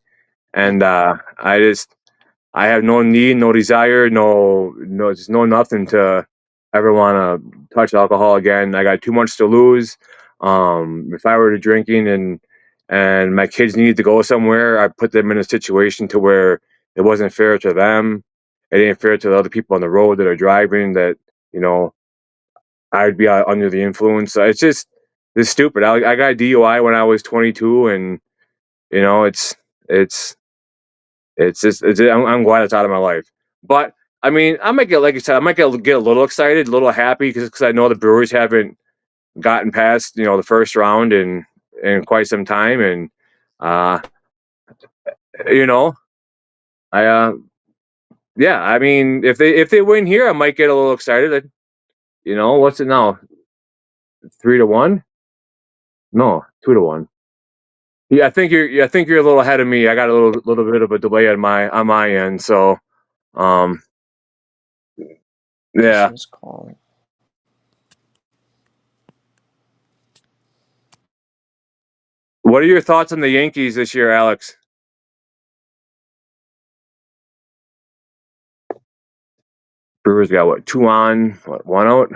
And I have no need, no desire, just no nothing to ever want to touch alcohol again. I got too much to lose. If I were to drinking and my kids needed to go somewhere, I put them in a situation to where it wasn't fair to them. It ain't fair to the other people on the road that are driving. That you know I'd be under the influence. It's stupid. I got a DUI when I was 22, and you know it's I'm glad it's out of my life. But I mean, I might get like you said, I might get a little excited, a little happy because I know the Brewers haven't gotten past the first round in quite some time, and uh, you know I yeah, I mean if they win here, I might get a little excited. What's it now? 3-1? No, 2-1. Yeah, I think you're a little ahead of me. I got a little bit of a delay on my end, so um This yeah. is calling. What are your thoughts on the Yankees this year, Alex? Brewers got what, two on, one out?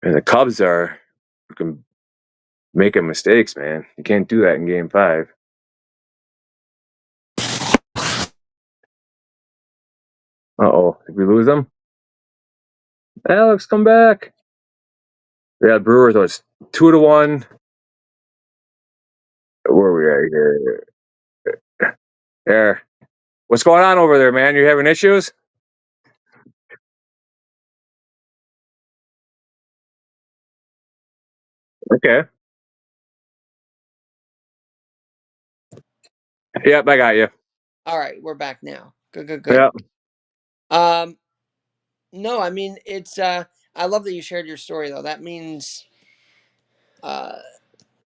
And the Cubs are making mistakes, man. You can't do that in game 5. Uh-oh. Did we lose them? Alex, come back. Yeah, Brewers was 2-1. Where are we at here? There. What's going on over there, man? You having issues? Okay. Yep, I got you. All right, we're back now. Good, good, good. Yep. Um, no, I mean I love that you shared your story though. Uh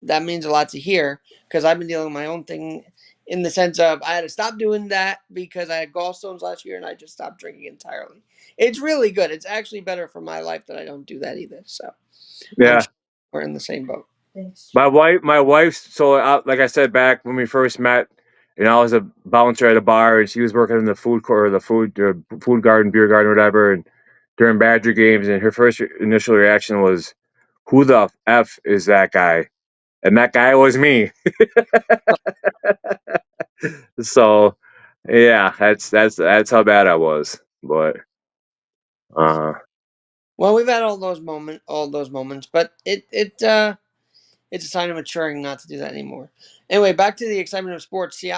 that means a lot to hear because I've been dealing with my own thing in the sense of I had to stop doing that because I had gallstones last year and I just stopped drinking entirely. It's really good. It's actually better for my life that I don't do that either. So I'm Yeah. sure we're in the same boat. My wife. So, like I said, back when we first met, I was a bouncer at a bar, and she was working in the food court, or the food garden, beer garden, whatever. And during Badger games, and her first initial reaction was, "Who the f is that guy?" And that guy was me. So, yeah, that's how bad I was. But uh, Well, we've had all those moments, but it's a sign of maturing not to do that anymore. Anyway, back to the excitement of sports. See,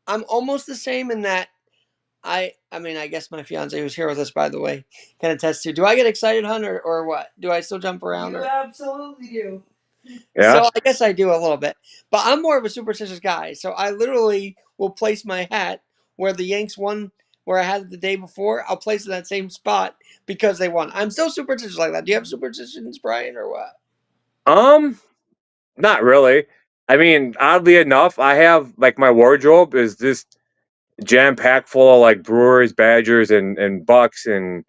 I'm almost the same in that I mean, I guess my fiance who's here with us, by the way, can attest to. Do I get excited, hun, or what? Do I still jump around? You absolutely do. yeah. So I guess I do a little bit, but I'm more of a superstitious guy. So I literally will place my hat where the Yanks won, where I had it the day before. I'll place it in that same spot because they won. I'm still superstitious like that. Do you have superstitions, Brian, or what? Um, Not really. I mean, oddly enough, I have like my wardrobe is just jam packed full of like Brewers, Badgers, and Bucks and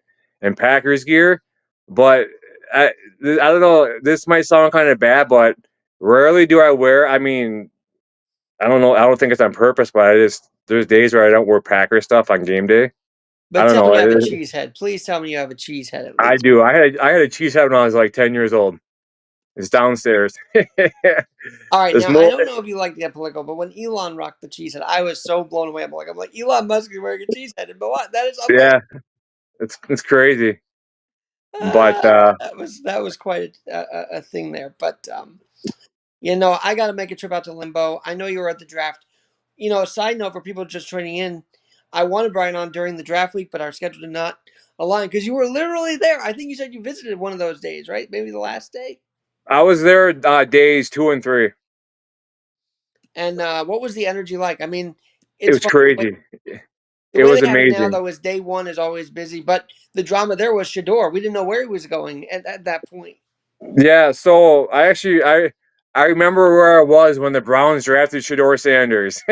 Packers gear. But I I don't know. This might sound kind of bad, but rarely do I wear. I mean, I don't know. I don't think it's on purpose, but I just there's days where I don't wear Packer stuff on game day. I But don't tell me know. you have a cheese head. Please tell me you have a cheese head at I least. do. I had a cheese head when I was like 10 years old. It's downstairs. All right, There's now I more. don't know if you like to get political, but when Elon rocked the cheese head, I was so blown away. I'm like Elon Musk is wearing a cheese head, but what? That is unbelievable. Yeah, it's crazy. But That was quite a thing there. But I got to make a trip out to Limbo. I know you were at the draft. A side note for people just joining in, I wanted Brian on during the draft week, but our schedule did not align because you were literally there. I think you said you visited one of those days, right? Maybe the last day. I was there days 2 and 3. And what was the energy like? I mean, It it's was fun. crazy. The It way was they have it now, amazing. though, is day one is always busy. But the drama there was Shador. We didn't know where he was going at that point. Yeah. So I remember where I was when the Browns drafted Shador Sanders.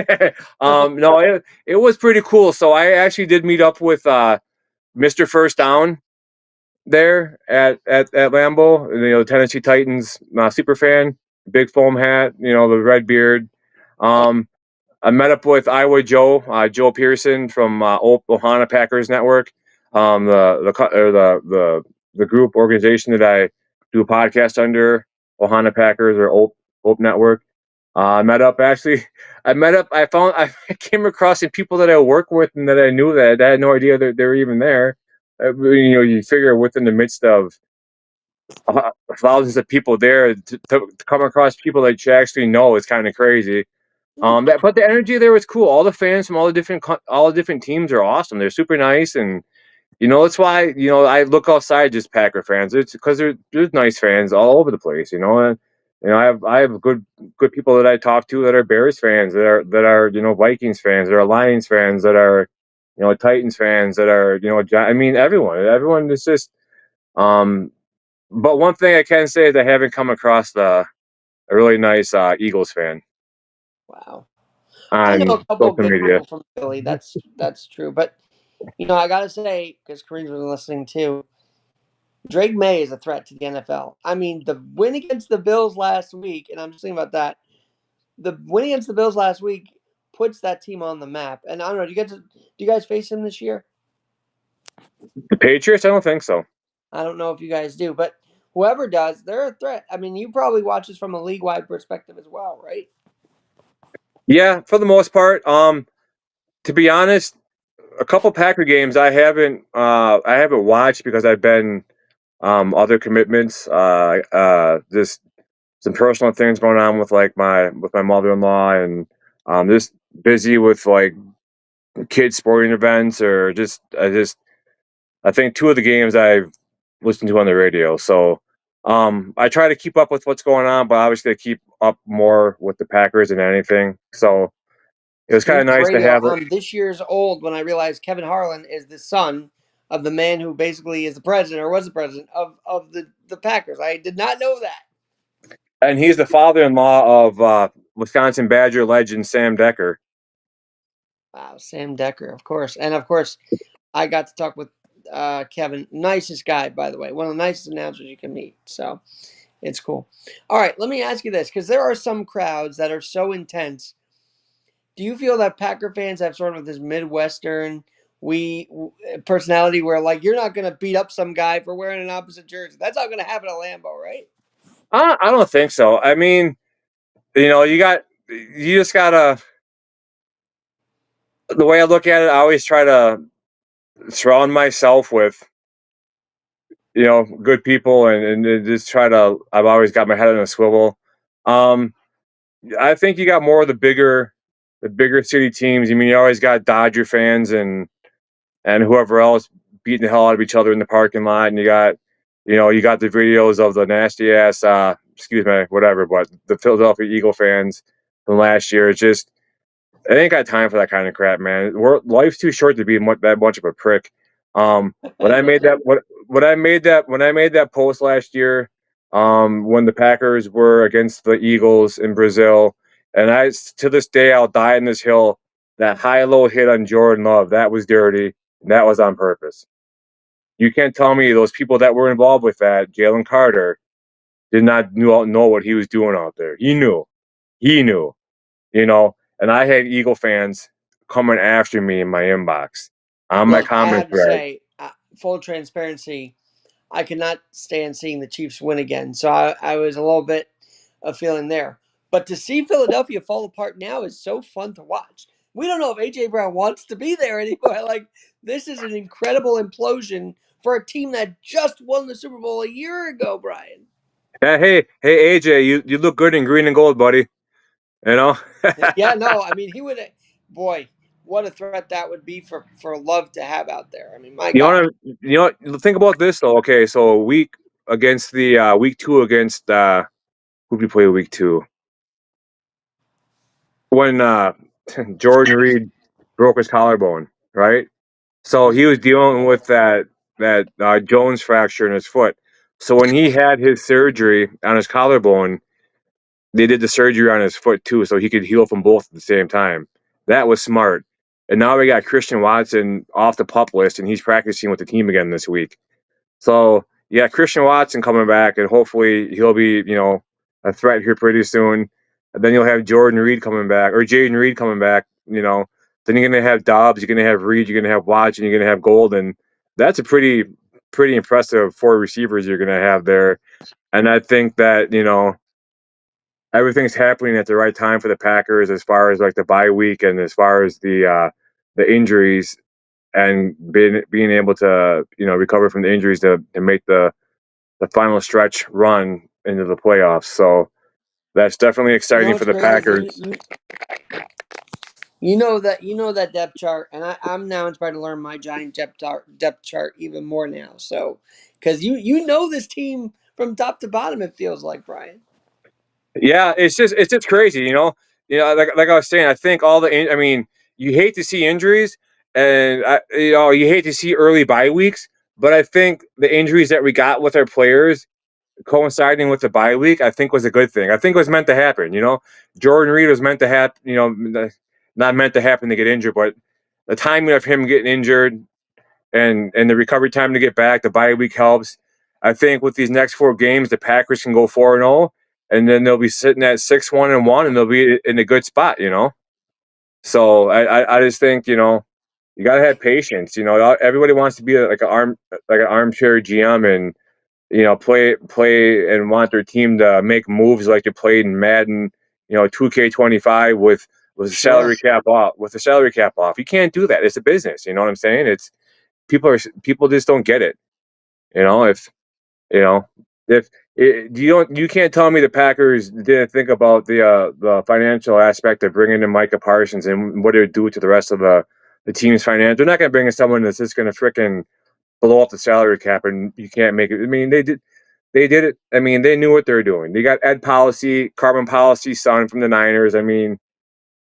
No, it was pretty cool. So I actually did meet up with Mr. First Down there at Lambeau. Tennessee Titans super fan, big foam hat. The red beard. Oh, Um, I met up with Iowa Joe Pearson from Ohana Packers Network, the group organization that I do a podcast under, Ohana Packers or Ope Network. I met up actually. I met up. I came across some people that I work with and that I knew that I had no idea that they were even there. You figure within the midst of thousands of people there to come across people that you actually know is kind of crazy. But the energy there was cool. All the fans from all the different teams are awesome. They're super nice, and that's why I look outside just Packer fans. It's because there's nice fans all over the place. And I have good people that I talk to that are Bears fans, that are Vikings fans, that are Lions fans, that are Titans fans, that are I mean everyone is just. Um, but one thing I can say is I haven't come across a really nice Eagles fan wow. I know on a couple social good media. people from Philly. That's true. But I gotta say, because Kareem's been listening too, Drake May is a threat to the NFL. I mean, the win against the Bills last week, and I'm just thinking about that. The win against the Bills last week puts that team on the map. And I don't know, do you guys face him this year? The Patriots? I don't think so. I don't know if you guys do, but whoever does, they're a threat. I mean, you probably watch this from a league wide perspective as well, right? Yeah, for the most part. To be honest, a couple Packer games I haven't watched because I've been other commitments. Just some personal things going on with like my mother-in-law, and just busy with like kids sporting events, or I think two of the games I've listened to on the radio. So I try to keep up with what's going on, but obviously I keep up more with the Packers than anything. So it was kind of Speaking of nice to radio, have it. I'm this year's old when I realized Kevin Harlan is the son of the man who basically is the president or was the president of the Packers. I did not know that. And he's the father-in-law of Wisconsin Badger legend Sam Decker. Wow, Sam Decker, of course. And of course, I got to talk with Kevin. Nicest guy, by the way. One of the nicest announcers you can meet. So It's cool. All right, let me ask you this, because there are some crowds that are so intense. Do you feel that Packer fans have sort of this Midwestern personality where, like, you're not going to beat up some guy for wearing an opposite jersey? That's not going to happen at Lambeau, right? I don't think so. I mean, you just gotta. The way I look at it, I always try to surround myself with good people and just try to. I've always got my head on a swivel. Um, I think you got more of the bigger city teams. I mean, you always got Dodger fans and whoever else beating the hell out of each other in the parking lot, and you got the videos of the nasty ass, excuse me, whatever, but the Philadelphia Eagle fans from last year. It's just I ain't got time for that kind of crap, man. Life's too short to be that much of a prick. When I made that when I made that post last year, when the Packers were against the Eagles in Brazil, and to this day I'll die in this hill. That high low hit on Jordan Love, that was dirty, and that was on purpose. You can't tell me those people that were involved with that, Jalen Carter, did not know what he was doing out there. He knew, and I had Eagle fans coming after me in my inbox on my Look, I comment have to thread. say, full transparency, I could not stand seeing the Chiefs win again. So I was a little bit of feeling there. But to see Philadelphia fall apart now is so fun to watch. We don't know if A.J. Brown wants to be there anymore. Like, this is an incredible implosion for a team that just won the Super Bowl a year ago, Brian. Hey, AJ, you look good in green and gold, buddy. You know. Yeah, no, I mean, he would, boy, what a threat that would be for Love to have out there. I mean, my You God. want to think about this though. Okay, so week 2 against who did we play week 2 when Jordan Reed broke his collarbone, right? So he was dealing with that Jones fracture in his foot. So when he had his surgery on his collarbone, they did the surgery on his foot too, so he could heal from both at the same time. That was smart. And now we got Christian Watson off the pup list, and he's practicing with the team again this week. So yeah, Christian Watson coming back, and hopefully he'll be a threat here pretty soon. And then you'll have Jordan Reed coming back or Jaden Reed coming back. Then you're gonna have Dobbs, you're gonna have Reed, you're gonna have Watson, you're gonna have Golden. That's a pretty impressive 4 receivers you're gonna have there. And I think that everything's happening at the right time for the Packers as far as like the bye week and as far as the injuries and being able to recover from the injuries to make the final stretch run into the playoffs. So that's definitely You know exciting for what's the crazy? Packers. You know that depth chart, and I'm now inspired to learn my giant depth chart even more now. So, because you know this team from top to bottom, it feels like, Brian. Yeah, it's just crazy, like I was saying. I think I mean, you hate to see injuries, and you hate to see early bye weeks. But I think the injuries that we got with our players coinciding with the bye week, I think was a good thing. I think it was meant to happen. Jordan Reed was meant to happen. Not meant to happen to get injured, but the timing of him getting injured and the recovery time to get back, the bye week helps. I think with these next 4 games, the Packers can go 4-0, and then they'll be sitting at 6-1-1, and they'll be in a good spot. So I just think you gotta have patience. Everybody wants to be like an armchair GM and play and want their team to make moves like they played in Madden, 2K25 with the Sure. salary cap off. With the salary cap off, you can't do that. It's a business. You know what I'm saying? It's people just don't get it. If you know if you can't tell me the Packers didn't think about the financial aspect of bringing in Micah Parsons and what it would do to the rest of the team's finance. They're not going to bring in someone that's just going to fricking blow up the salary cap and you can't make it. I mean, they did it. I mean, they knew what they were doing. They got Ed Policy, Carbon Policy son from the Niners. I mean,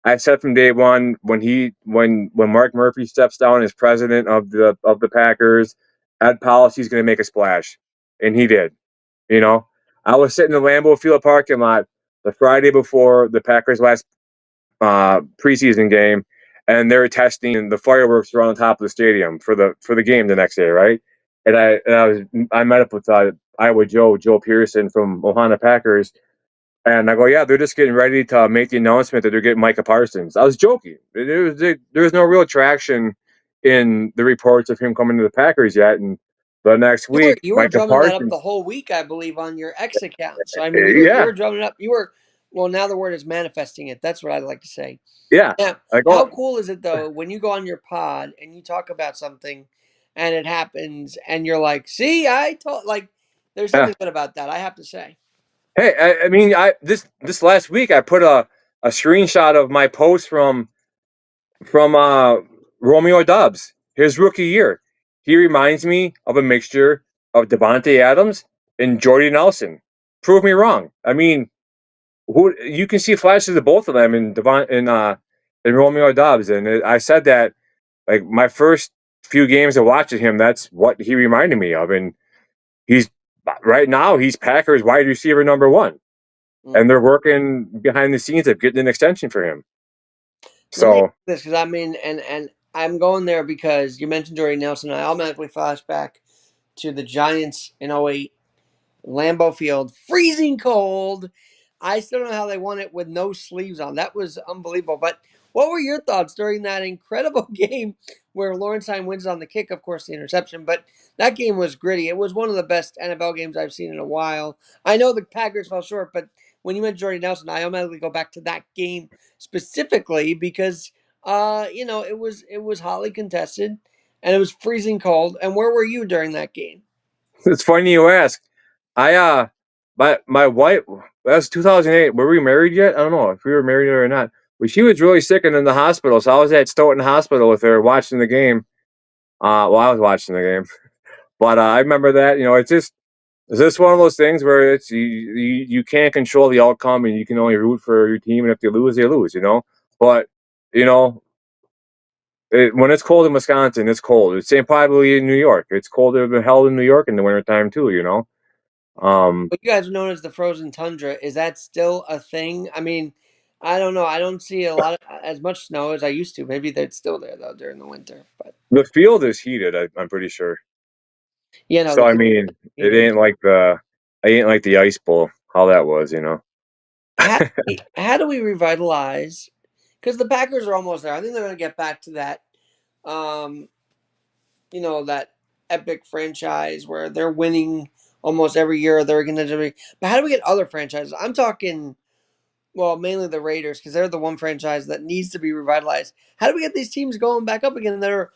I said from day one when Mark Murphy steps down as president of the Packers, Ed Policy is going to make a splash, and he did. You know, I was sitting in the Lambeau Field parking lot the Friday before the Packers' last preseason game, and they were testing the fireworks around the top of the stadium for the game the next day, right? And I met up with Iowa Joe Pearson from Ohana Packers, and I go, yeah, they're just getting ready to make the announcement that they're getting Micah Parsons. I was joking. There's no real traction in the reports of him coming to the Packers yet, and the next week, You were Micah drumming that up the Parsons. whole week, I believe, on your X account. So I mean, you Yeah, were drumming it up. You were well. Now the word is manifesting it. That's what I'd like to say. yeah. Now, I how go, cool is it though when you go on your pod and you talk about something, and it happens, and you're like, "See, I told." Like, there's yeah. something good about that. I have to say. Hey, I mean, this last week I put a screenshot of my post from Romeo Dobbs, his rookie year. He reminds me of a mixture of Devontae Adams and Jordy Nelson. Prove me wrong. I mean, who you can see flashes of both of them in Romeo Dobbs, and I said that like my first few games of watching him, that's what he reminded me of, and he's right now he's Packers wide receiver number one, Mm. and they're working behind the scenes of getting an extension for him. Let me ask So this because I mean, and I'm going there because you mentioned Jordy Nelson. I automatically flash back to the Giants in '08. Lambeau Field, freezing cold. I still don't know how they won it with no sleeves on. That was unbelievable. But what were your thoughts during that incredible game where Lawrence wins on the kick? Of course, the interception, but that game was gritty. It was one of the best NFL games I've seen in a while. I know the Packers fell short, but when you mentioned Jordy Nelson, I automatically go back to that game specifically because, it was hotly contested and it was freezing cold. And where were you during that game? it's funny you ask. I my wife, that was 2008. Were we married yet? I don't know if we were married or not. But she was really sick and in the hospital, so I was at Stoughton Hospital with her watching the game. Well, I was watching the game, but I remember that. It's just one of those things where you can't control the outcome, and you can only root for your team, and if they lose, they lose. But you know, when it's cold in Wisconsin, it's cold. It's same probably in New York. It's colder than hell in New York in the wintertime too. Um, What you guys are known as the frozen tundra, is that still a thing? I mean, I don't know. I don't see a lot of as much snow as I used to. Maybe that's still there though during the winter. But the field is heated. I'm pretty sure. yeah, no, So the I field mean, it heated. ain't like the ice bowl. How that was. How do we revitalize? Because the Packers are almost there. I think they're going to get back to that. Um, that epic franchise where they're winning almost every year. They're going to be. But how do we get other franchises? I'm talking. Well, mainly the Raiders because they're the one franchise that needs to be revitalized. How do we get these teams going back up again that are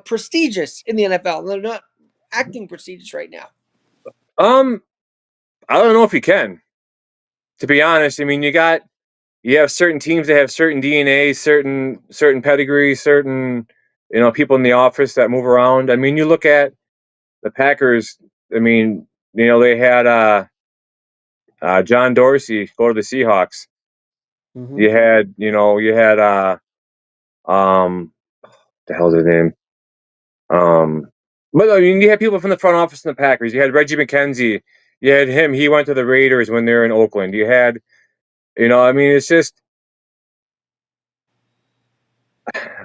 prestigious in the NFL? They're not acting prestigious right now. Um, I don't know if you can. To be honest, I mean, you have certain teams that have certain DNA, certain pedigrees, certain people in the office that move around. I mean, you look at the Packers. I mean, they had John Dorsey go to the Seahawks. Mm-hmm. You had the hell's his name? Um, but I mean, you had people from the front office in the Packers. You had Reggie McKenzie. You had him. He went to the Raiders when they were in Oakland. I mean, it's just,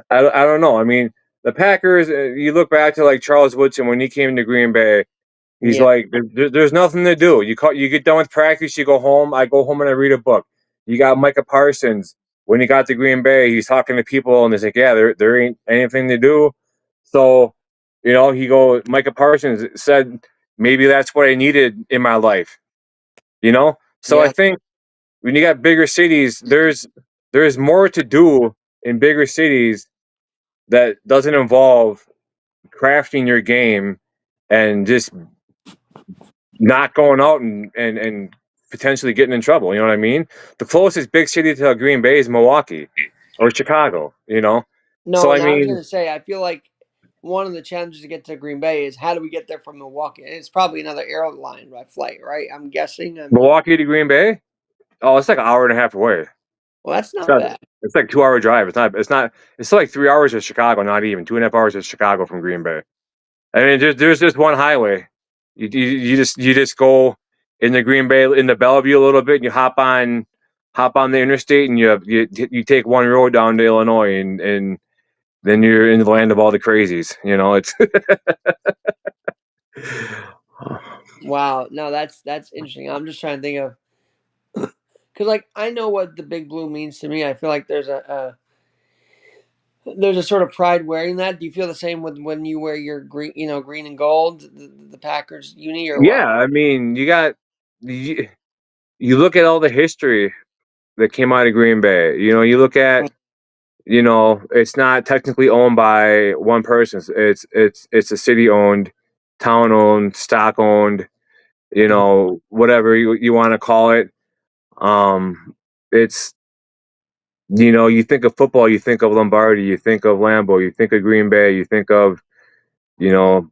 I don't know. I mean, the Packers. You look back to like Charles Woodson when he came to Green Bay. He's Yeah, like, there's nothing to do. You get done with practice, you go home. I go home and I read a book. You got Micah Parsons. When he got to Green Bay, he's talking to people and he's like, yeah, there ain't anything to do. So, Micah Parsons said, maybe that's what I needed in my life. So I yeah. think when you got bigger cities, there's more to do in bigger cities that doesn't involve crafting your game and just not going out and potentially getting in trouble. You know what I mean? The closest big city to Green Bay is Milwaukee or Chicago. So No, I and I was mean, going to say, I feel like one of the challenges to get to Green Bay is how do we get there from Milwaukee? And it's probably another airline flight, right? I'm guessing. I mean, Milwaukee to Green Bay, oh, it's like an hour and a half away. well, that's It's not not. bad. It's like 2 hour drive. It's not. It's not. It's still like 3 hours to Chicago. Not even 2.5 hours to Chicago from Green Bay. I mean, there's just one highway. You just go in the Green Bay in the Bellevue a little bit, and you hop on the interstate, and you take one road down to Illinois, and then you're in the land of all the crazies. It's Wow, no, that's interesting. I'm just trying to think of because like I know what the big blue means to me. I feel like there's a sort of pride wearing that. Do you feel the same with when you wear your green, green and gold, the Packers uni or Yeah, what? I mean, you, you look at all the history that came out of Green Bay. You look at, it's not technically owned by one person. It's a city owned, town owned, stock owned, Mhm. whatever you want to call it. It's you think of football, you think of Lombardi, you think of Lambeau, you think of Green Bay, you think of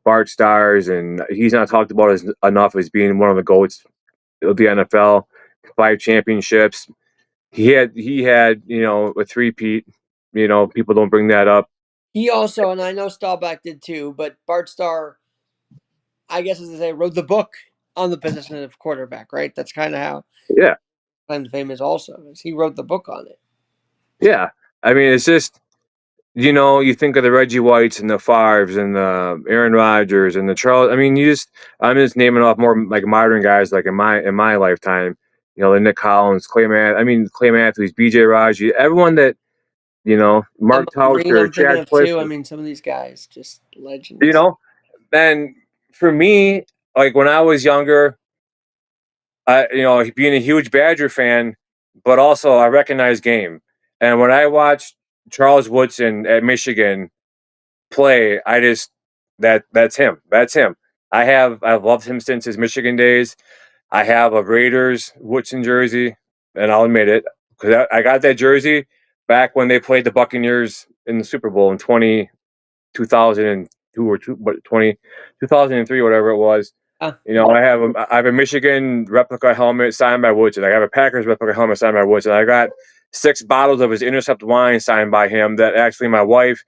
Bart Stars, and he's not talked about as enough as being one of the goats of the NFL. 5 championships. He had a three-peat. People don't bring that up. He also, and I know Staubach did too, but Bart Starr, I guess as they say, wrote the book on the position of quarterback, right? That's kind of how Yeah, claim to fame is also. Is he wrote the book on it. yeah. I mean, it's just you think of the Reggie Whites and the Favres and the Aaron Rodgers and the Charles. I mean, I'm just naming off more like modern guys, like in my lifetime. The Nick Collins, Clay Matthews, B.J. Raji, everyone that Emma Mark Green, Tauscher, I'm thinking Chad of too. I Clifton. mean, some of these guys, just You legends. know, and for me, like when I was younger, being a huge Badger fan, but also I recognize game. And when I watched Charles Woodson at Michigan play, I just that's him. That's him. I've loved him since his Michigan days. I have a Raiders Woodson jersey, and I'll admit it because I got that jersey back when they played the Buccaneers in the Super Bowl in 2002 or 2003, whatever it was. Uh, I have a Michigan replica helmet signed by Woodson. I have a Packers replica helmet signed by Woodson. I got 6 bottles of his Intercept wine signed by him that actually my wife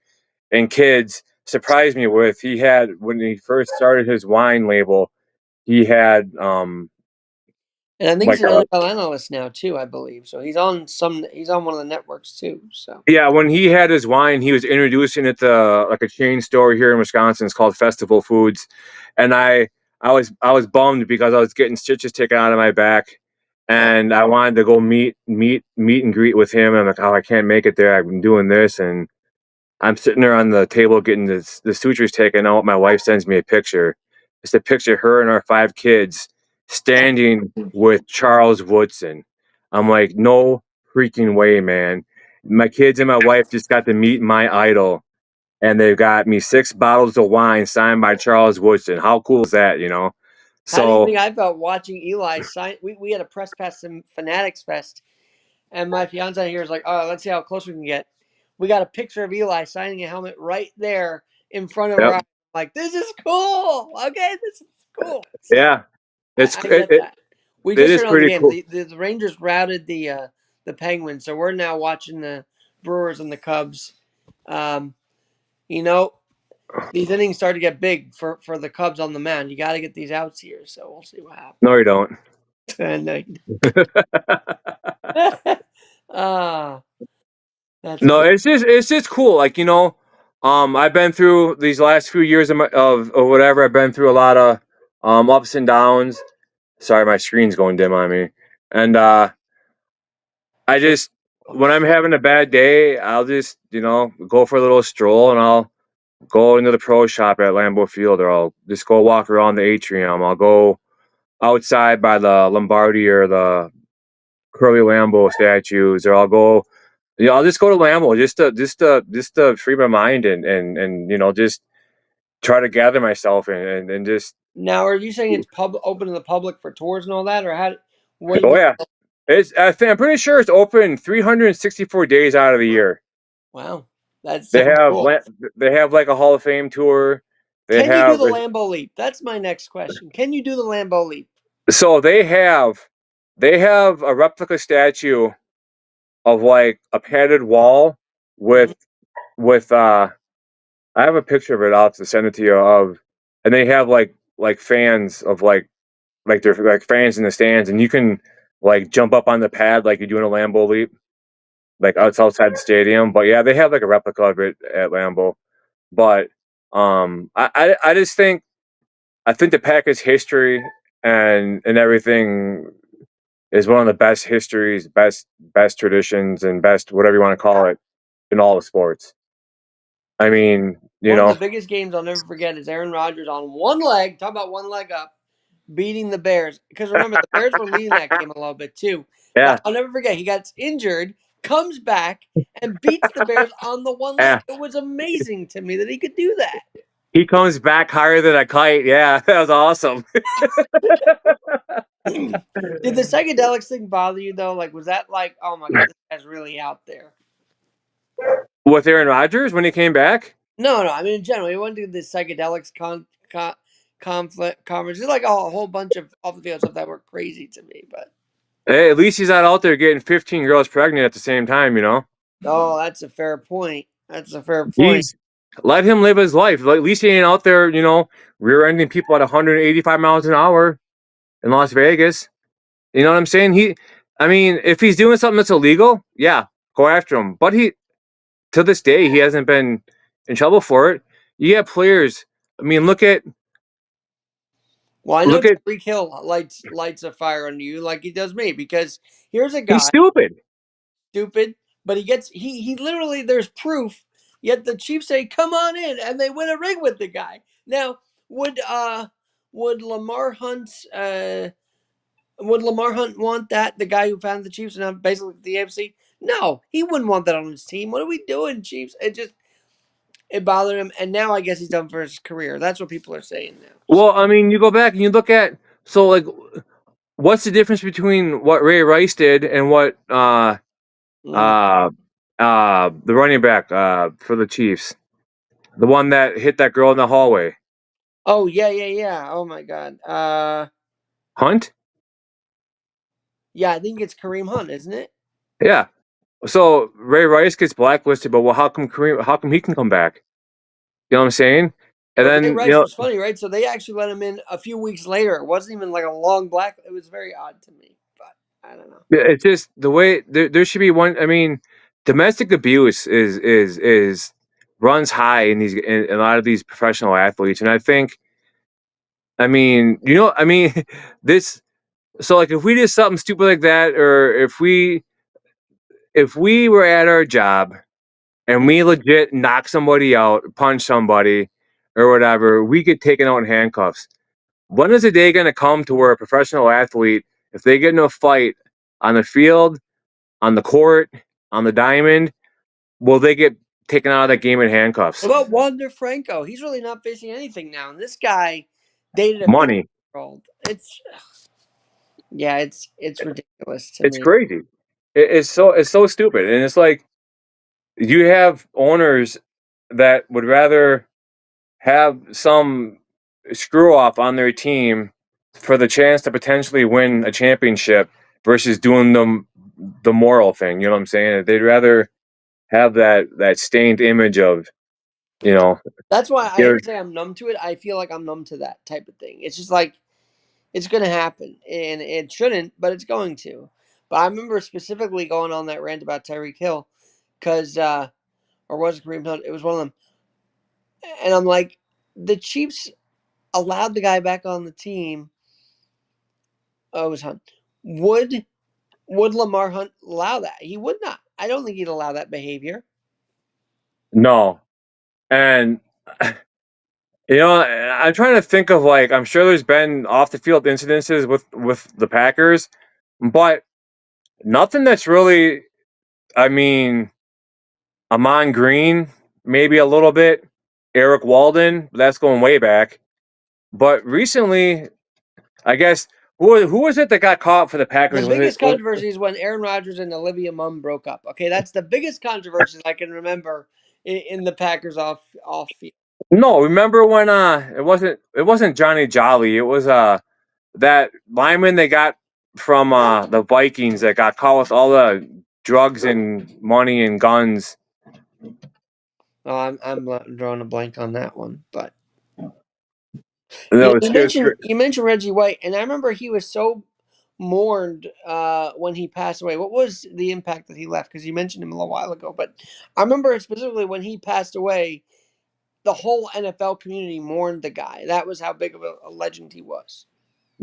and kids surprised me with. He had when he first started his wine label, he had and I think he's like an a NFL analyst now too. I believe so. He's on some. He's on one of the networks too. So yeah, when he had his wine, he was introducing it to like a chain store here in Wisconsin. It's called Festival Foods, and I was bummed because I was getting stitches taken out of my back, oh, and I wanted to go meet and greet with him. I'm like, oh, I can't make it there. I've been doing this, and I'm sitting there on the table getting the sutures taken out. My wife sends me a picture. It's a picture of her and our 5 kids standing with Charles Woodson. I'm like, no freaking way, man. My kids and my wife just got to meet my idol, and they've got me 6 bottles of wine signed by Charles Woodson. How cool is that? how do you So, think I felt watching Eli sign? We had a press pass in Fanatics Fest, and my fiance here is like, "Oh, let's see how close we can get." We got a picture of Eli signing a helmet right there in front of our yep, eyes. Like, this is cool. Okay, this is cool. So yeah, it's I it, get it, that. We it just is turned on the pretty game. cool. The Rangers routed the Penguins, so we're now watching the Brewers and the Cubs. Um, you know, these innings start to get big for the Cubs on the mound. You got to get these outs here, so we'll see what happens. No, you don't. And ah, that's No, cool. it's just cool. Like I've been through these last few years of whatever. I've been through a lot of ups and downs. Sorry, my screen's going dim on me. And I Sure. just when I'm having a bad day, I'll just go for a little stroll, and I'll go into the pro shop at Lambeau Field, or I'll just go walk around the atrium. I'll go outside by the Lombardi or the Curly Lambeau statues, or I'll go. I'll just go to Lambeau just to free my mind and just try to gather myself and just Now, are you saying it's open to the public for tours and all that, or how? What do you oh mean? yeah. I'm pretty sure it's open 364 days out of the year. Wow, that They sounds have cool. la- they have like a Hall of Fame tour. They Can you do have the Lambo leap? That's my next question. Can you do the Lambo leap? so they have a replica statue of like a padded wall Mhm. with I have a picture of it. I'll have to send it to you and they have like fans of like they're like fans in the stands, and you can like jump up on the pad like you're doing a Lambeau leap, like outside the stadium. But yeah, they have like a replica of it at Lambeau. But I just think the Packers' history. and everything is one of the best histories, best traditions, and best whatever you want to call it in all of sports. I mean, you One of the know, biggest games I'll never forget is Aaron Rodgers on one leg. Talk about one leg up, beating the Bears. Because remember, the Bears were leading that game a little bit too. But yeah, I'll never forget, he got injured, comes back, and beats the Bears on the one leg. yeah. It was amazing to me that he could do that. He comes back higher than a kite. Yeah, that was awesome. Did the psychedelics thing bother you though? Like, was that like, oh my god, this guy's really out there? With Aaron Rodgers when he came back. No, no. I mean, in general, he went to the psychedelics conflict conference. There's like a whole bunch of off the field stuff that were crazy to me. But Hey, at least he's not out there getting 15 girls pregnant at the same time. oh, that's a fair point. That's a fair point. He's let him live his life. At least he ain't out there, rear-ending people at 185 miles an hour in Las Vegas. You know what I'm saying? I mean, if he's doing something that's illegal, yeah, go after him. But to this day, he hasn't been in trouble for it. You have players. I mean, Well, I know look at. Tyreek Hill lights a fire under you like he does me because here's a He's guy stupid. stupid, but he literally there's proof. Yet the Chiefs say, "Come on in," and they win a ring with the guy. Now, would uh would Lamar Hunt's would Lamar Hunt want that? The guy who founded the Chiefs and basically the AFC? No, he wouldn't want that on his team. What are we doing, Chiefs? It bothered him, and now I guess he's done for his career. That's what people are saying now. So, Well, I mean, you go back and you look at like what's the difference between what Ray Rice did and what mm. uh the running back for the Chiefs, the one that hit that girl in the hallway, Oh yeah, yeah, yeah. Oh my God. Hunt? Yeah, I think it's Kareem Hunt, isn't it? Yeah. So Ray Rice gets blacklisted, but well, how come he can come back? You know what I'm saying? And But Ray then Rice was funny, right? So they actually let him in a few weeks later. It wasn't even like a long black. It was very odd to me, but I don't know. it's just the way there should be one. I mean, domestic abuse is runs high in a lot of these professional athletes, and I think, I mean, this. So like, if we did something stupid like that, or if we were at our job and we legit knock somebody out, punch somebody, or whatever, we get taken out in handcuffs. When is the day going to come to where a professional athlete, if they get in a fight on the field, on the court, on the diamond, will they get taken out of that game in handcuffs? What about Wander Franco? He's really not facing anything now, and this guy dated a 50 Money. year old. It's ridiculous to It's me. crazy. It's so stupid, and it's like you have owners that would rather have some screw off on their team for the chance to potentially win a championship versus doing the moral thing. You know what I'm saying? They'd rather have that stained image of, you know, That's why I hate they're to say I'm numb to it. I feel like I'm numb to that type of thing. It's just like it's going to happen, and it shouldn't, but it's going to. But I remember specifically going on that rant about Tyreek Hill, because or was it Kareem Hunt? It was one of them, and I'm like, the Chiefs allowed the guy back on the team. Oh, it was Hunt. Would Lamar Hunt allow that? He would not. I don't think he'd allow that behavior. no. And I'm trying to think of, like, I'm sure there's been off the field incidences with the Packers, but nothing that's really, I mean, Amon Green, maybe a little bit. Eric Walden, that's going way back. But recently, I guess, who was it that got caught for the The Packers? Was it? biggest controversy is when Aaron Rodgers and Olivia Munn broke up. Okay, that's the biggest controversy I can remember in the Packers off field. No, remember when it wasn't Johnny Jolly. It was that lineman they got from the Vikings that got caught with all the drugs and money and guns. Oh, I'm drawing a blank on that one, but And you that know, was it. you mentioned Reggie White, and I remember he was so mourned when he passed away. What was the impact that he left? Because you mentioned him a little while ago, but I remember specifically when he passed away, the whole NFL community mourned the guy. That was how big of a legend he was.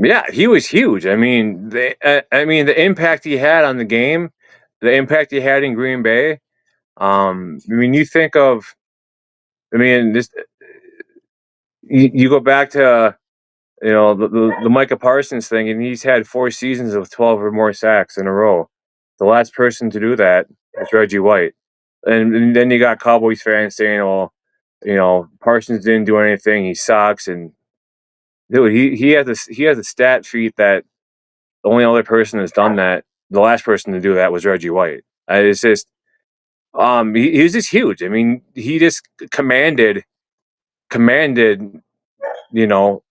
Yeah, he was huge. I mean, the impact he had on the game, the impact he had in Green Bay. I mean, you think of, I mean, this you go back to the Micah Parsons thing, and he's had 4 seasons of 12 or more sacks in a row. The last person to do that was Reggie White, and then you got Cowboys fans saying, "Well, Parsons didn't do anything. He sucks." And dude, he has a stat feat that the only other person that's done that, the last person to do that was Reggie White. It's just, he was just huge. I mean, he just commanded, you know,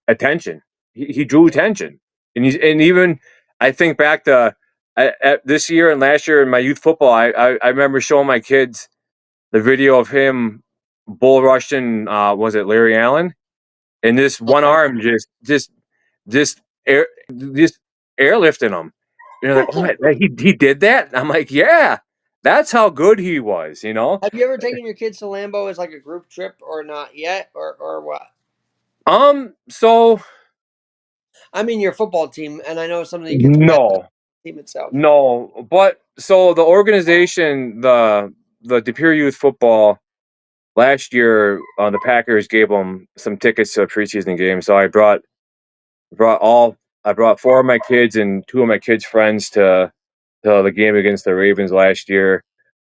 attention. He drew attention, and even I think back to at this year and last year in my youth football, I remember showing my kids the video of him bull rushing. Was it Larry Allen? And this one Okay. arm just air just airlifting him. And they're like, "What? He did that?" And I'm like, "Yeah, that's how good he was." You know. Have you ever taken your kids to Lambeau as like a group trip or not yet, or what? So I mean, your football team, and I know some of you get together, no, the team itself. no, but so the organization, the De Pere Youth Football last year, the Packers gave them some tickets to a preseason game. So brought all I brought four of my kids and two of my kids' friends to the game against the Ravens last year,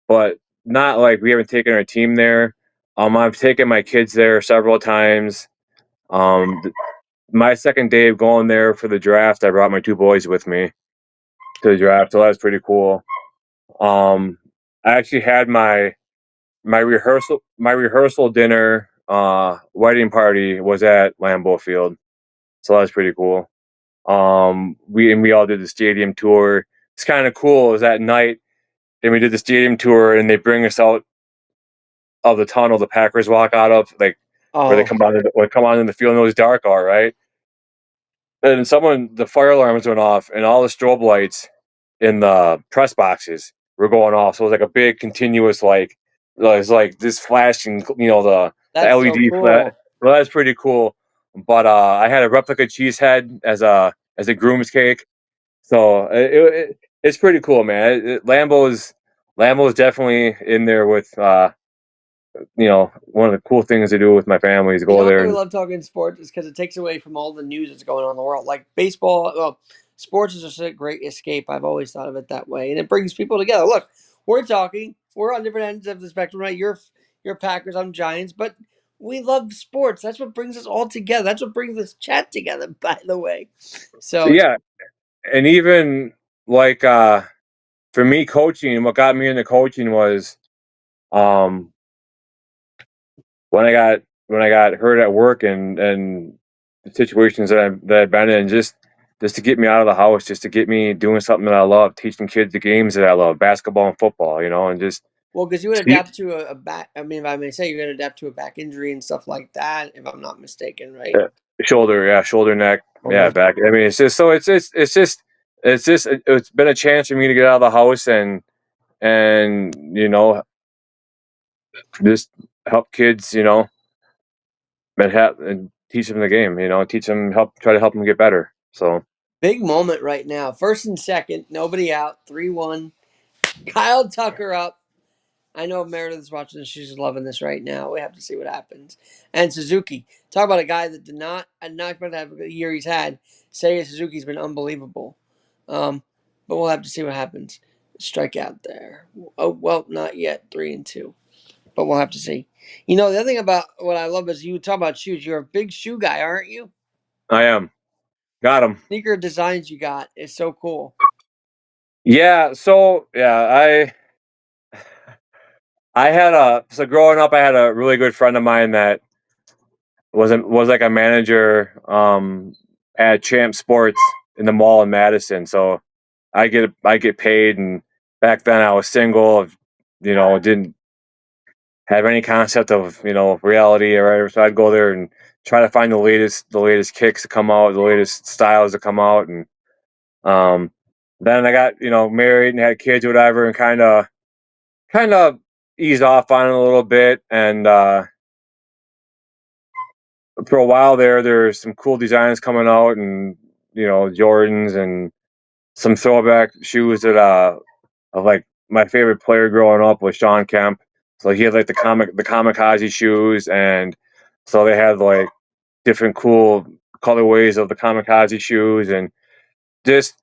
but not like we haven't taken our team there. I've taken my kids there several times. Um, my second day of going there for the draft, I brought my two boys with me to the draft, so that was pretty cool. Um, I actually had my rehearsal dinner wedding party was at Lambeau Field, so that was pretty cool. We all did the stadium tour. It's kind of cool. It was at night, and we did the stadium tour, and they bring us out of the tunnel the Packers walk out of, like where they Oh, come on in the field, and it was dark, all right. And the fire alarms went off, and all the strobe lights in the press boxes were going off. So it was like a big continuous, like it was like this flashing, the that's so LED flash. cool. Well, that's pretty cool. But I had a replica cheese head as a groom's cake, so it's pretty cool, man. Lambeau is definitely in there with one of the cool things to do with my family is You go know there why we and love talking sports is because it takes away from all the news that's going on in the world. Like baseball, well, sports is just a great escape. I've always thought of it that way, and it brings people together. Look, we're talking. We're on different ends of the spectrum, right? You're Packers, I'm Giants, but we love sports. That's what brings us all together. That's what brings this chat together. By the way, so yeah, and even like for me coaching, what got me into coaching was um when I got hurt at work and the situations that I've been in, just to get me out of the house, just to get me doing something that I love, teaching kids the games that I love, basketball and football, and well, because you would see, adapt to a back. I mean, if I may say, you're going to adapt to a back injury and stuff like that. If I'm not mistaken, right? shoulder, yeah, shoulder, neck, yeah, Okay. back. I mean, it's just so it's been a chance for me to get out of the house and just help kids, and teach them the game, teach them, try to help them get better. So Big moment right now. First and second, nobody out. 3-1. Kyle Tucker up. I know Meredith's watching this. She's loving this right now. We have to see what happens. And Suzuki. Talk about a guy that did not expect to have the year he's had. Seiya Suzuki's been unbelievable. But we'll have to see what happens. Strike out there. Oh, well, not yet. 3-2. But we'll have to see. The other thing about what I love is you talk about shoes. You're a big shoe guy, aren't you? I am got them. Sneaker designs you got is so cool. Yeah. So yeah, I had so growing up, I had a really good friend of mine that was like a manager at Champ Sports in the mall in Madison. So I get paid, and back then I was single, didn't have any concept of reality or whatever. So I'd go there and try to find the latest kicks to come out, the latest styles to come out, and um, then I got married and had kids or whatever, and kind of eased off on it a little bit, and for a while there's some cool designs coming out, and Jordans and some throwback shoes that of like my favorite player growing up was Sean Kemp. So he had like the kamikaze shoes, and so they had like different cool colorways of the kamikaze shoes, and just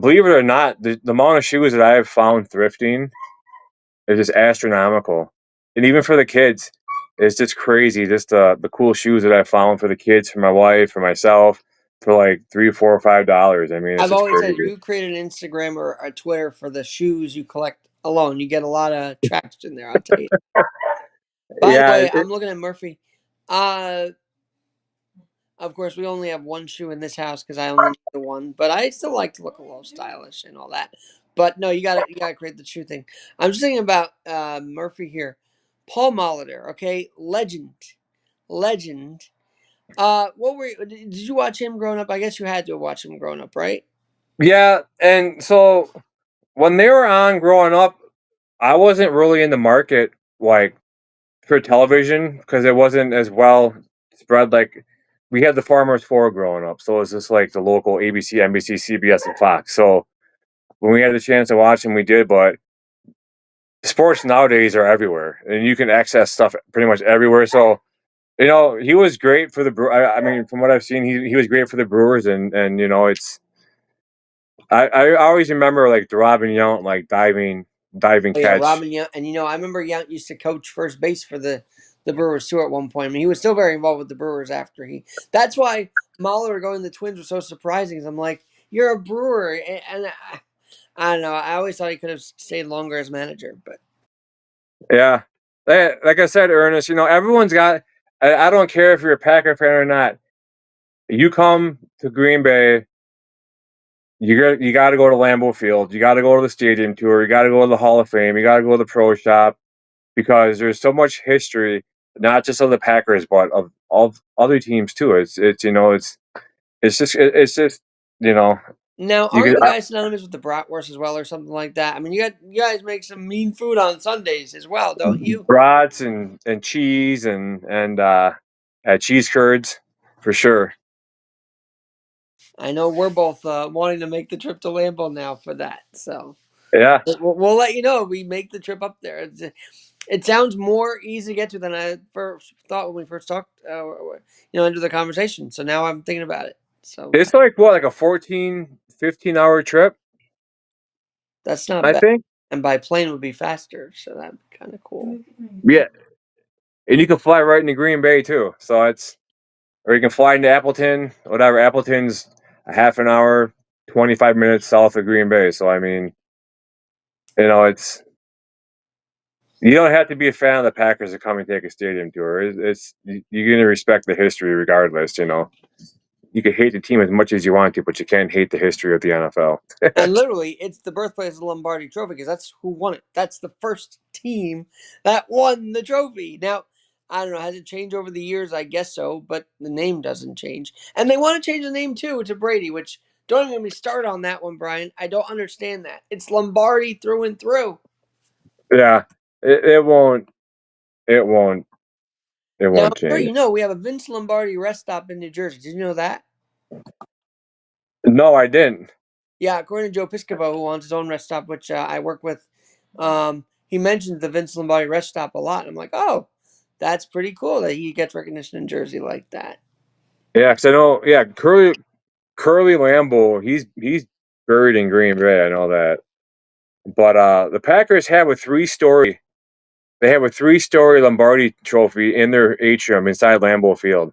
believe it or not, the amount of shoes that I have found thrifting is just astronomical. And even for the kids, it's just crazy. Just the cool shoes that I found for the kids, for my wife, for myself, for like $3, $4, $5. I mean, it's I've just always said crazy. you create an Instagram or a Twitter for the shoes you collect alone. You get a lot of traction there, I'll tell you. By the Yeah, way, I'm looking at Murphy. Uh, of course, we only have one shoe in this house because I only need the one. But I still like to look a little stylish and all that. But no, you gotta create the shoe thing. I'm just thinking about Murphy here, Paul Molitor. Okay, legend. Did you watch him growing up? I guess you had to watch him growing up, right? yeah. And so when they were on growing up, I wasn't really in the market like for television because it wasn't as well spread. Like we had the Farmers Four growing up, so it was just like the local ABC, NBC, CBS, and Fox. So when we had the chance to watch them, we did. But sports nowadays are everywhere, and you can access stuff pretty much everywhere. So he was great for the I mean, from what I've seen, he was great for the Brewers, and it's. I always remember like the Robin Yount like diving Oh yeah, catch. Robin Yount, and I remember Yount used to coach first base for the Brewers too at one point. I mean, he was still very involved with the Brewers after he. That's why Mahler going to the Twins was so surprising. 'Cause I'm like, you're a Brewer, and I don't know. I always thought he could have stayed longer as manager, but Yeah, like I said, Ernest, everyone's got. I don't care if you're a Packer fan or not. You come to Green Bay, you got to go to Lambeau Field. You got to go to the stadium tour. You got to go to the Hall of Fame. You got to go to the Pro Shop because there's so much history, not just of the Packers, but of other teams too. It's just you know now you aren't could you guys synonymous with the bratwurst as well, or something like that? I mean, you guys make some mean food on Sundays as well, don't you? brats and cheese and cheese curds for sure. I know we're both wanting to make the trip to Lambeau now for that, so. Yeah. We'll let you know if we make the trip up there. It sounds more easy to get to than I first thought when we first talked, into the conversation. So now I'm thinking about it. So It's like what, like a 14, 15 hour trip, that's not I bad. think. And by plane would be faster, so that'd be kind of cool. Yeah. And you can fly right into Green Bay too. So or you can fly into Appleton, whatever. Appleton's a half an hour, 25 minutes south of Green Bay. So I mean, it's you don't have to be a fan of the Packers to come and take a stadium tour. You're gonna respect the history regardless. You can hate the team as much as you want to, but you can't hate the history of the NFL. And literally, it's the birthplace of the Lombardi Trophy because that's who won it. That's the first team that won the trophy. Now, I don't know, has it changed over the years? I guess so, but the name doesn't change. And they want to change the name too to Brady, which don't even get me start on that one, Brian. I don't understand that. It's Lombardi through and through. Yeah, it won't. It won't. It Now, I'm won't sure change. you know we have a Vince Lombardi rest stop in New Jersey. Did you know that? No, I didn't. Yeah, according to Joe Piscopo, who owns his own rest stop, which I work with, he mentions the Vince Lombardi rest stop a lot. I'm like, oh, that's pretty cool that he gets recognition in Jersey like that. Yeah, because I know. Yeah, Curly Lambeau. He's buried in Green Bay. I know that. But the Packers have a 3-story. They have a 3-story Lombardi Trophy in their atrium inside Lambeau Field.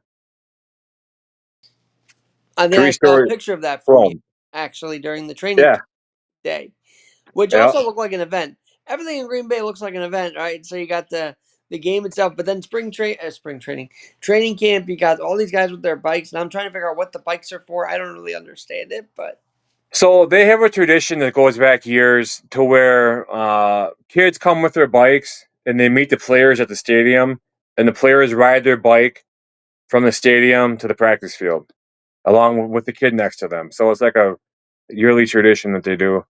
I think I saw a 3-story picture of that from you throne. actually during the training Yeah. day, which Yeah. also looked like an event. Everything in Green Bay looks like an event, right? So you got the game itself, but then spring training, training camp. You got all these guys with their bikes, and I'm trying to figure out what the bikes are for. I don't really understand it, but So they have a tradition that goes back years to where kids come with their bikes and they meet the players at the stadium, and the players ride their bike from the stadium to the practice field, along with the kid next to them. So it's like a yearly tradition that they do.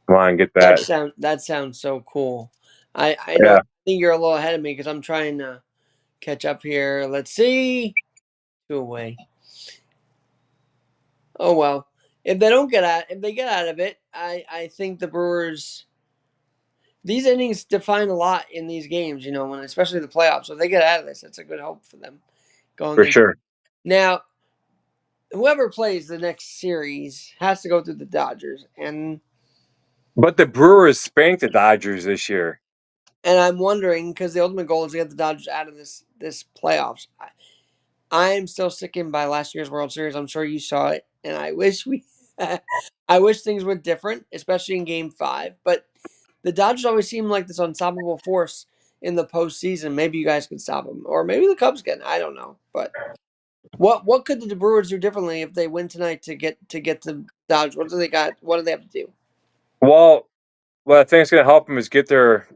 Come on, get that that. sounds so cool. I know. Yeah. I think you're a little ahead of me because I'm trying to. catch up here. Let's see. 2 away. Oh well. If they get out of it, I think the Brewers. These innings define a lot in these games, when especially the playoffs. So if they get out of this, that's a good hope for them going for in. sure. Now, whoever plays the next series has to go through the Dodgers, and But the Brewers spanked the Dodgers this year. I'm wondering because the ultimate goal is to get the Dodgers out of this playoffs. I am still sticking by last year's World Series. I'm sure you saw it, and I wish I wish things were different, especially in Game 5. But the Dodgers always seem like this unstoppable force in the postseason. Maybe you guys can stop them, or maybe the Cubs can. I don't know, but what could the Brewers do differently if they win tonight to get the Dodgers? What do they got? What do they have to do? Well, what I think is going to help them is get their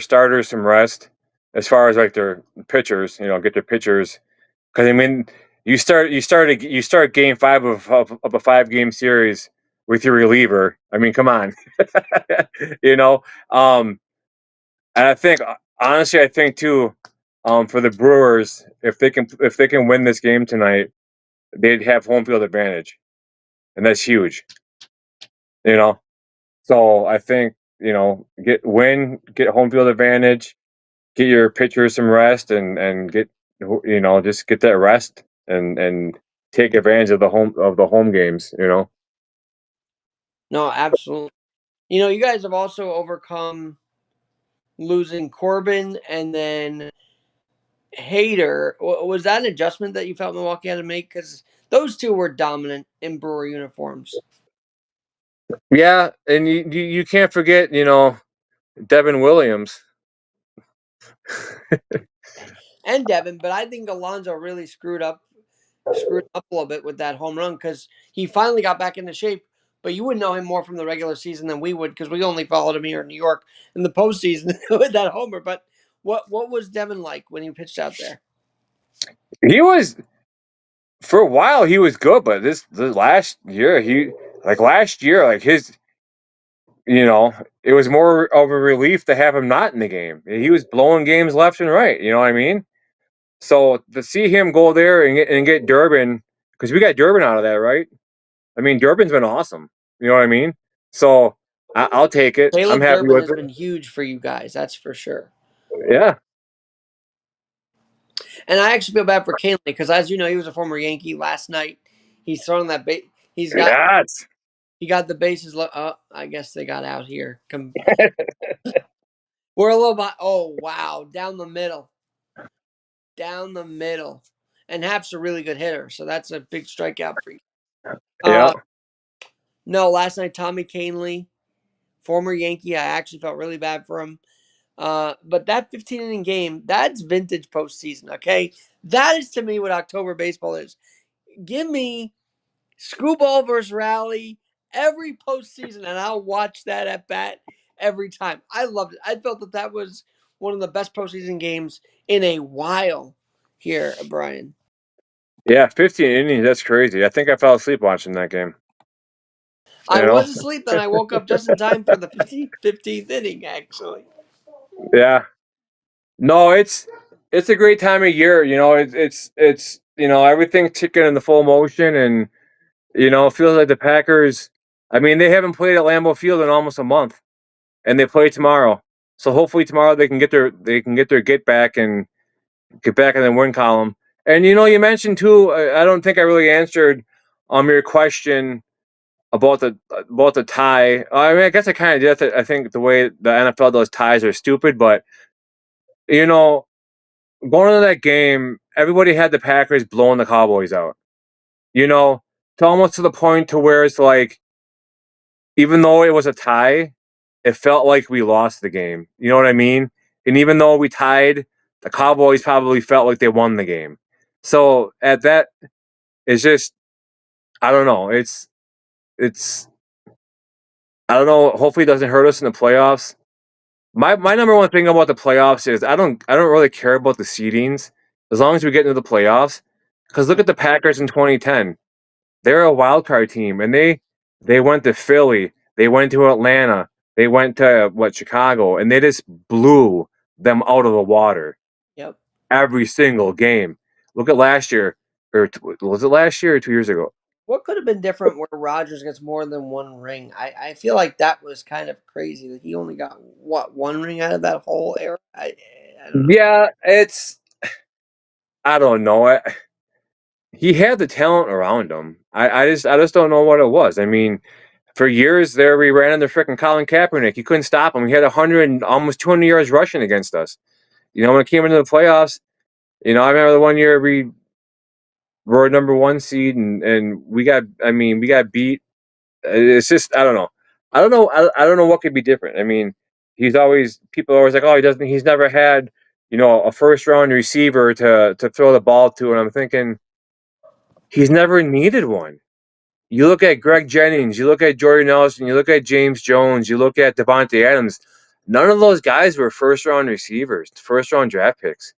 starters some rest, as far as like their pitchers. Get their pitchers, because I mean, you start game 5 of a 5-game series with your reliever. I mean, come on. you know. And I think, honestly, I think too, for the Brewers, if they can win this game tonight, they'd have home field advantage, and that's huge. You know. So I think, get home field advantage, get your pitchers some rest, and just get that rest, and take advantage of the home games. No, absolutely. You guys have also overcome losing Corbin and then Hader. Was that an adjustment that you felt Milwaukee had to make? Because those two were dominant in Brewer uniforms. Yeah, and you can't forget, Devin Williams. And Devin, but I think Alonso really screwed up a little bit with that home run because he finally got back into shape. But you would know him more from the regular season than we would because we only followed him here in New York in the postseason with that homer. But what was Devin like when he pitched out there? He was For a while he was good, but the last year like his it was more of a relief to have him not in the game. He was blowing games left and right. You know what I mean? So to see him go there and get Durbin, because we got Durbin out of that, right? I mean, Durbin's been awesome. You know what I mean? So I'll take it. I'm Caleb happy Durbin with has it. been huge for you guys, that's for sure. Yeah. And I actually feel bad for Canley because, as you know, he was a former Yankee. Last night, he's throwing that base. Yes. He got the bases. I guess they got out here. We're a little bit. Oh wow, down the middle. And Hap's a really good hitter, so that's a big strikeout for you. Yeah. Uh, no, last night Tommy Canley, former Yankee, I actually felt really bad for him. But that 15 inning game, that's vintage postseason. Okay, that is to me what October baseball is. Give me screwball versus rally every postseason, and I'll watch that at bat every time. I loved it. I felt that was one of the best postseason games in a while here, Brian. Yeah. 15 innings. That's crazy. I think I fell asleep watching that game. I You know. was asleep, then I woke up just in time for the 15th inning, actually. Yeah. No, it's a great time of year. It's everything's ticking in the full motion, and it feels like the Packers. I mean, they haven't played at Lambeau Field in almost a month, and they play tomorrow. So hopefully tomorrow they can get their get back in the win column. And you mentioned too. I don't think I really answered your question about the tie. I mean, I guess I kind of did. I think the way the NFL does ties are stupid, but you know going into that game, everybody had the Packers blowing the Cowboys out. You know, to almost to the point to where it's like, even though it was a tie, it felt like we lost the game. You know what I mean? And even though we tied, the Cowboys probably felt like they won the game. So at that, it's just I don't know. It's I don't know. Hopefully, it doesn't hurt us in the playoffs. My number one thing about the playoffs is I don't really care about the seedings as long as we get into the playoffs. Because look at the Packers in 2010. They're a wild card team, and they went to Philly, they went to Atlanta, they went to Chicago, and they just blew them out of the water. Yep. every single game. Look at last year, or was it last year or 2 years ago? What could have been different where Rodgers gets more than one ring? I feel like that was kind of crazy that he only got what one ring out of that whole era. I don't know. Yeah, I don't know. He had the talent around him. I just don't know what it was. I mean, for years there, we ran into freaking Colin Kaepernick. You couldn't stop him. He had 100 and almost 200 yards rushing against us. When it came into the playoffs, I remember the one year we were number one seed and we got beat. It's just I don't know. I don't know what could be different. I mean, people are always like, oh, he's never had, a first round receiver to throw the ball to, and I'm thinking he's never needed one. You look at Greg Jennings, you look at Jordy Nelson, you look at James Jones, you look at Devontae Adams. None of those guys were first round receivers, first round draft picks.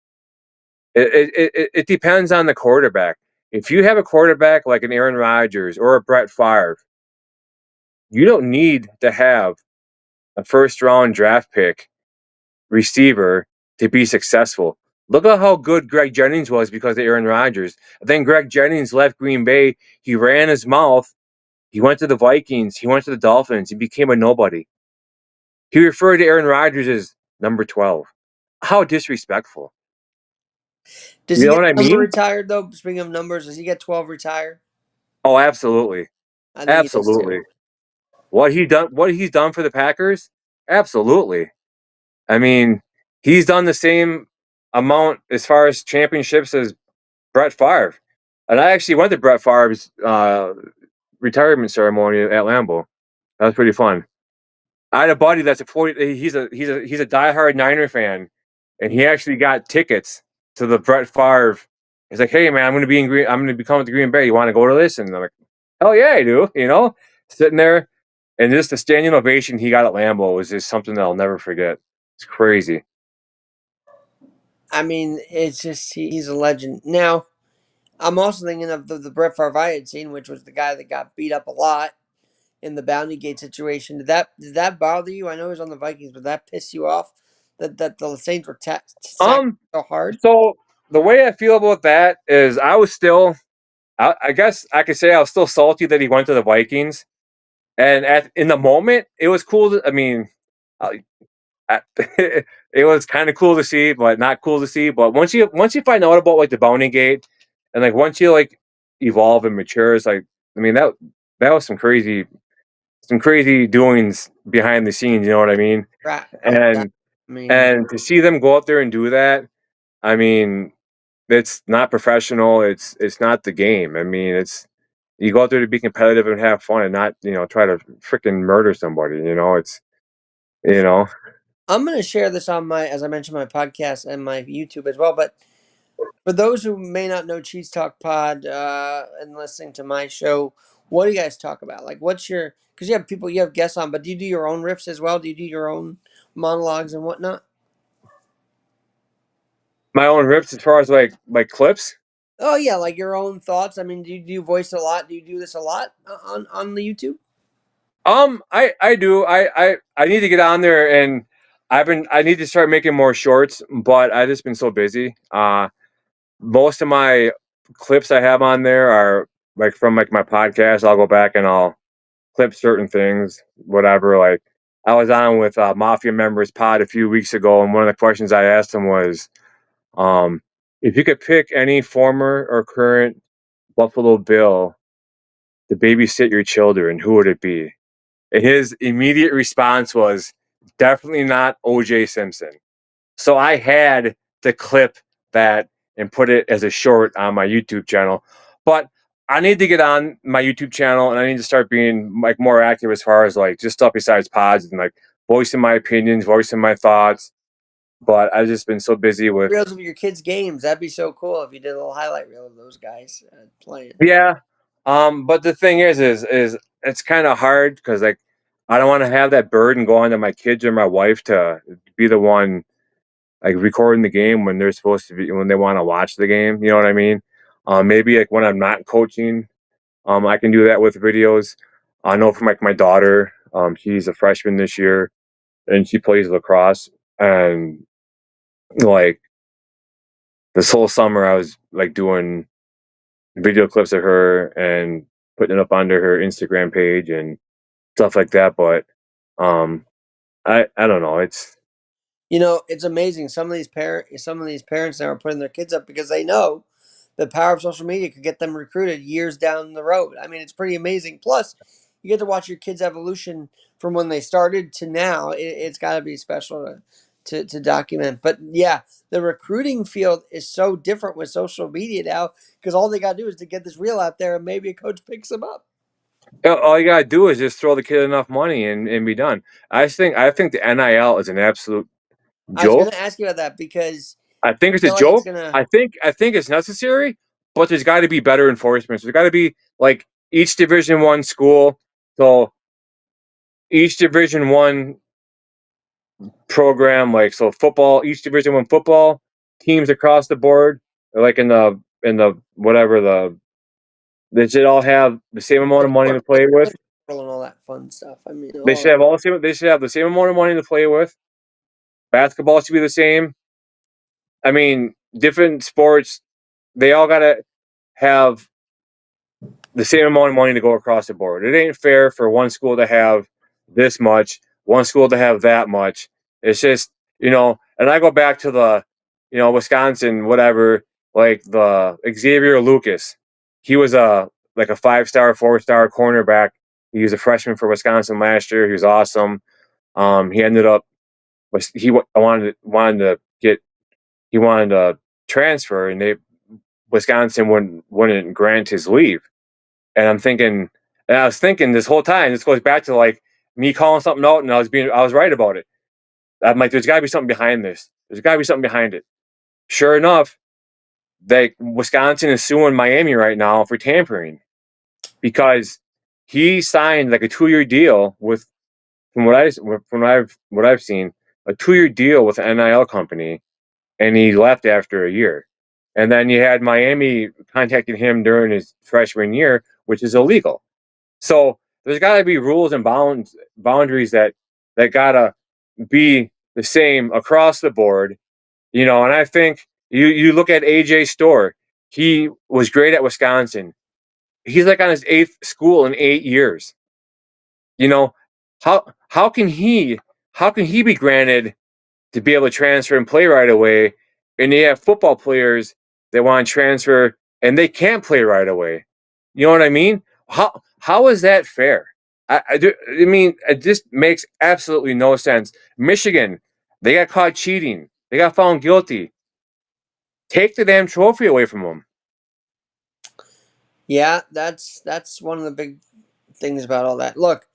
It depends on the quarterback. If you have a quarterback like an Aaron Rodgers or a Brett Favre, you don't need to have a first round draft pick receiver to be successful. Look at how good Greg Jennings was because of Aaron Rodgers. Then Greg Jennings left Green Bay. He ran his mouth. He went to the Vikings. He went to the Dolphins. He became a nobody. He referred to Aaron Rodgers as number 12. How disrespectful. Does You he know get what I number mean? retired though? Speaking of numbers, does he get 12 retired? Oh, absolutely. I think he does too. Absolutely. What he's done for the Packers? Absolutely. I mean, he's done the same amount as far as championships as Brett Favre. And I actually went to Brett Favre's retirement ceremony at Lambeau. That was pretty fun. I had a buddy that's a 40. He's a diehard Niner fan, and he actually got tickets to the Brett Favre. He's like, "Hey man, I'm going to be in Green. I'm going to be coming to Green Bay. You want to go to this?" And I'm like, "Hell yeah, I do." Sitting there, and just the standing ovation he got at Lambeau was just something that I'll never forget. It's crazy. I mean, it's just he's a legend. Now, I'm also thinking of the Brett Favre I had seen, which was the guy that got beat up a lot in the Bounty Gate situation. Did that bother you? I know he was on the Vikings, but that piss you off that the Saints were sacked Um, so hard? so the way I feel about that is, I guess I could say I was still salty that he went to the Vikings, and in the moment, it was cool. I mean, uh, it was kind of cool to see, but not cool to see. But once you find out about like the Bounty Gate, and like once you like evolve and mature, it's like I mean that was some crazy doings behind the scenes. You know what I mean? Right. Oh, yeah. And I mean, and to see them go out there and do that, I mean, it's not professional. It's not the game. I mean, it's you go out there to be competitive and have fun, and not try to freaking murder somebody. It's you know. I'm going to share this on my, as I mentioned, my podcast and my YouTube as well. But for those who may not know Cheese Talk Pod and listening to my show, what do you guys talk about? Like, what's your? Because you have guests on, but do you do your own riffs as well? Do you do your own monologues and whatnot? My own rips as far as like clips. Oh yeah, like your own thoughts. I mean, do you voice a lot? Do you do this a lot on the YouTube? I do. I need to get on there, and I need to start making more shorts, but I just been so busy. Most of my clips I have on there are like from like my podcast. I'll go back and I'll clip certain things, whatever. Like I was on with Mafia Members Pod a few weeks ago, and one of the questions I asked him was, um, if you could pick any former or current Buffalo Bill to babysit your children, who would it be? And his immediate response was definitely not OJ Simpson. So I had to clip that and put it as a short on my YouTube channel. But I need to get on my YouTube channel, and I need to start being like more active as far as like just stuff besides pods and like voicing my opinions, voicing my thoughts. But I've just been so busy with Reels of your kids' games. That'd be so cool if you did a little highlight reel of those guys playing. yeah. But the thing is it's kind of hard because like I don't want to have that burden going to my kids or my wife to be the one like recording the game when they're supposed to be when they want to watch the game. You know what I mean? Maybe like when I'm not coaching, I can do that with videos. I know from like my daughter, she's a freshman this year and she plays lacrosse, and like this whole summer I was like doing video clips of her and putting it up onto her Instagram page and stuff like that. But um, I don't know. It's You know, it's amazing. Some of these parents now are putting their kids up because they know the power of social media could get them recruited years down the road. I mean, it's pretty amazing. Plus, you get to watch your kids' evolution from when they started to now. It's got to be special to document. But yeah, the recruiting field is so different with social media now because all they got to do is to get this reel out there and maybe a coach picks them up. all you gotta do is just throw the kid enough money and be done. I think the NIL is an absolute I was going joke. to ask you about that because I think I it's a feel like it's joke. going to. I think it's necessary, but there's got to be better enforcement. There's got to be like each Division 1 school. So each Division 1 program, like so football, each Division 1 football teams across the board, like in the whatever they should all have the same amount The of money to play with. and all that fun stuff. I mean, They all should have all the same. They should have the same amount of money to play with. Basketball should be the same. I mean, different sports, they all gotta have the same amount of money to go across the board. It ain't fair for one school to have this much, one school to have that much. It's just, and I go back to Wisconsin, whatever, like the Xavier Lucas. He was a 5-star, 4-star cornerback. He was a freshman for Wisconsin last year. He was awesome. He ended up he wanted to get he wanted to transfer, and Wisconsin wouldn't grant his leave. And I was thinking this whole time, this goes back to like me calling something out, and I was right about it. I'm like, there's got to be something behind this. There's got to be something behind it. Sure enough, Wisconsin is suing Miami right now for tampering because he signed like a 2-year deal with, from what I've seen, a 2-year deal with an NIL company, and he left after a year. And then you had Miami contacting him during his freshman year, which is illegal. So there's got to be rules and boundaries that gotta be the same across the board, And I think you look at AJ Storr. He was great at Wisconsin. He's like on his 8th school in 8 years. You know how can he be granted to be able to transfer and play right away, and you have football players that want to transfer and they can't play right away? You know what I mean? How is that fair? I mean, it just makes absolutely no sense. Michigan, they got caught cheating. They got found guilty. Take the damn trophy away from them. Yeah, that's one of the big things about all that. Look,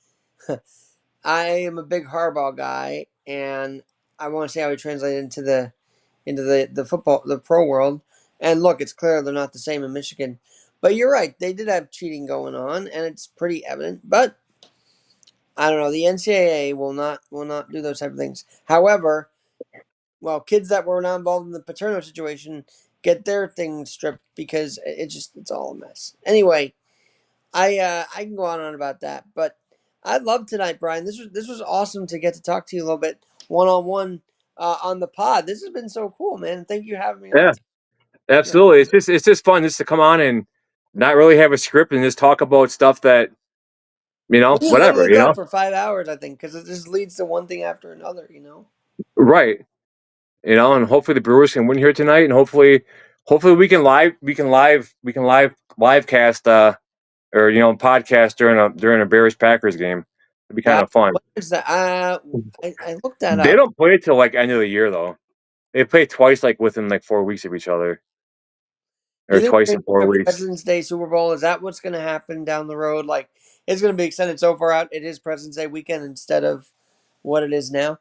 I am a big Harbaugh guy, and I want to see how he translates into the football, the pro world. And look, it's clear they're not the same in Michigan. But you're right, they did have cheating going on, and it's pretty evident. But I don't know, the NCAA will not do those type of things. However, well, kids that were not involved in the Paterno situation get their things stripped because it's all a mess. Anyway, I can go on and on about that, but I love tonight, Brian. This was awesome to get to talk to you a little bit one on one on the pod. This has been so cool, man. Thank you for having me on. Yeah, absolutely. It's just fun just to come on and not really have a script and just talk about stuff that We can whatever. literally go for 5 hours, I think, because it just leads to one thing after another. Right. And hopefully the Brewers can win here tonight, and hopefully we can live cast or podcast during a Bears Packers game. It'd be kind Wow, of fun. what is that? I looked that They up. don't play till like end of the year though. They play twice like within like 4 weeks of each other, Do or you think twice we're in gonna get four a weeks. President's Day Super Bowl? Is that what's going to happen down the road? Like, it's going to be extended so far out. It is President's Day weekend instead of what it is now.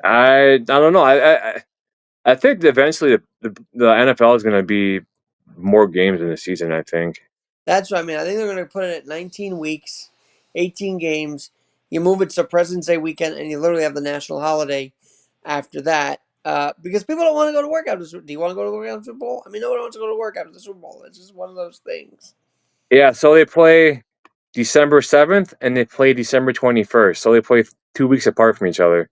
I don't know. I think that eventually the NFL is going to be more games in the season. I think. That's what I mean. I think they're going to put it at 19 weeks, 18 games. You move it to President's Day weekend, and you literally have the national holiday after that. Because people don't want to go to work after the Super Bowl. Do you want to go to work after the Super Bowl? I mean, no one wants to go to work after the Super Bowl. It's just one of those things. Yeah. So they play December 7th and they play December 21st. So they play 2 weeks apart from each other.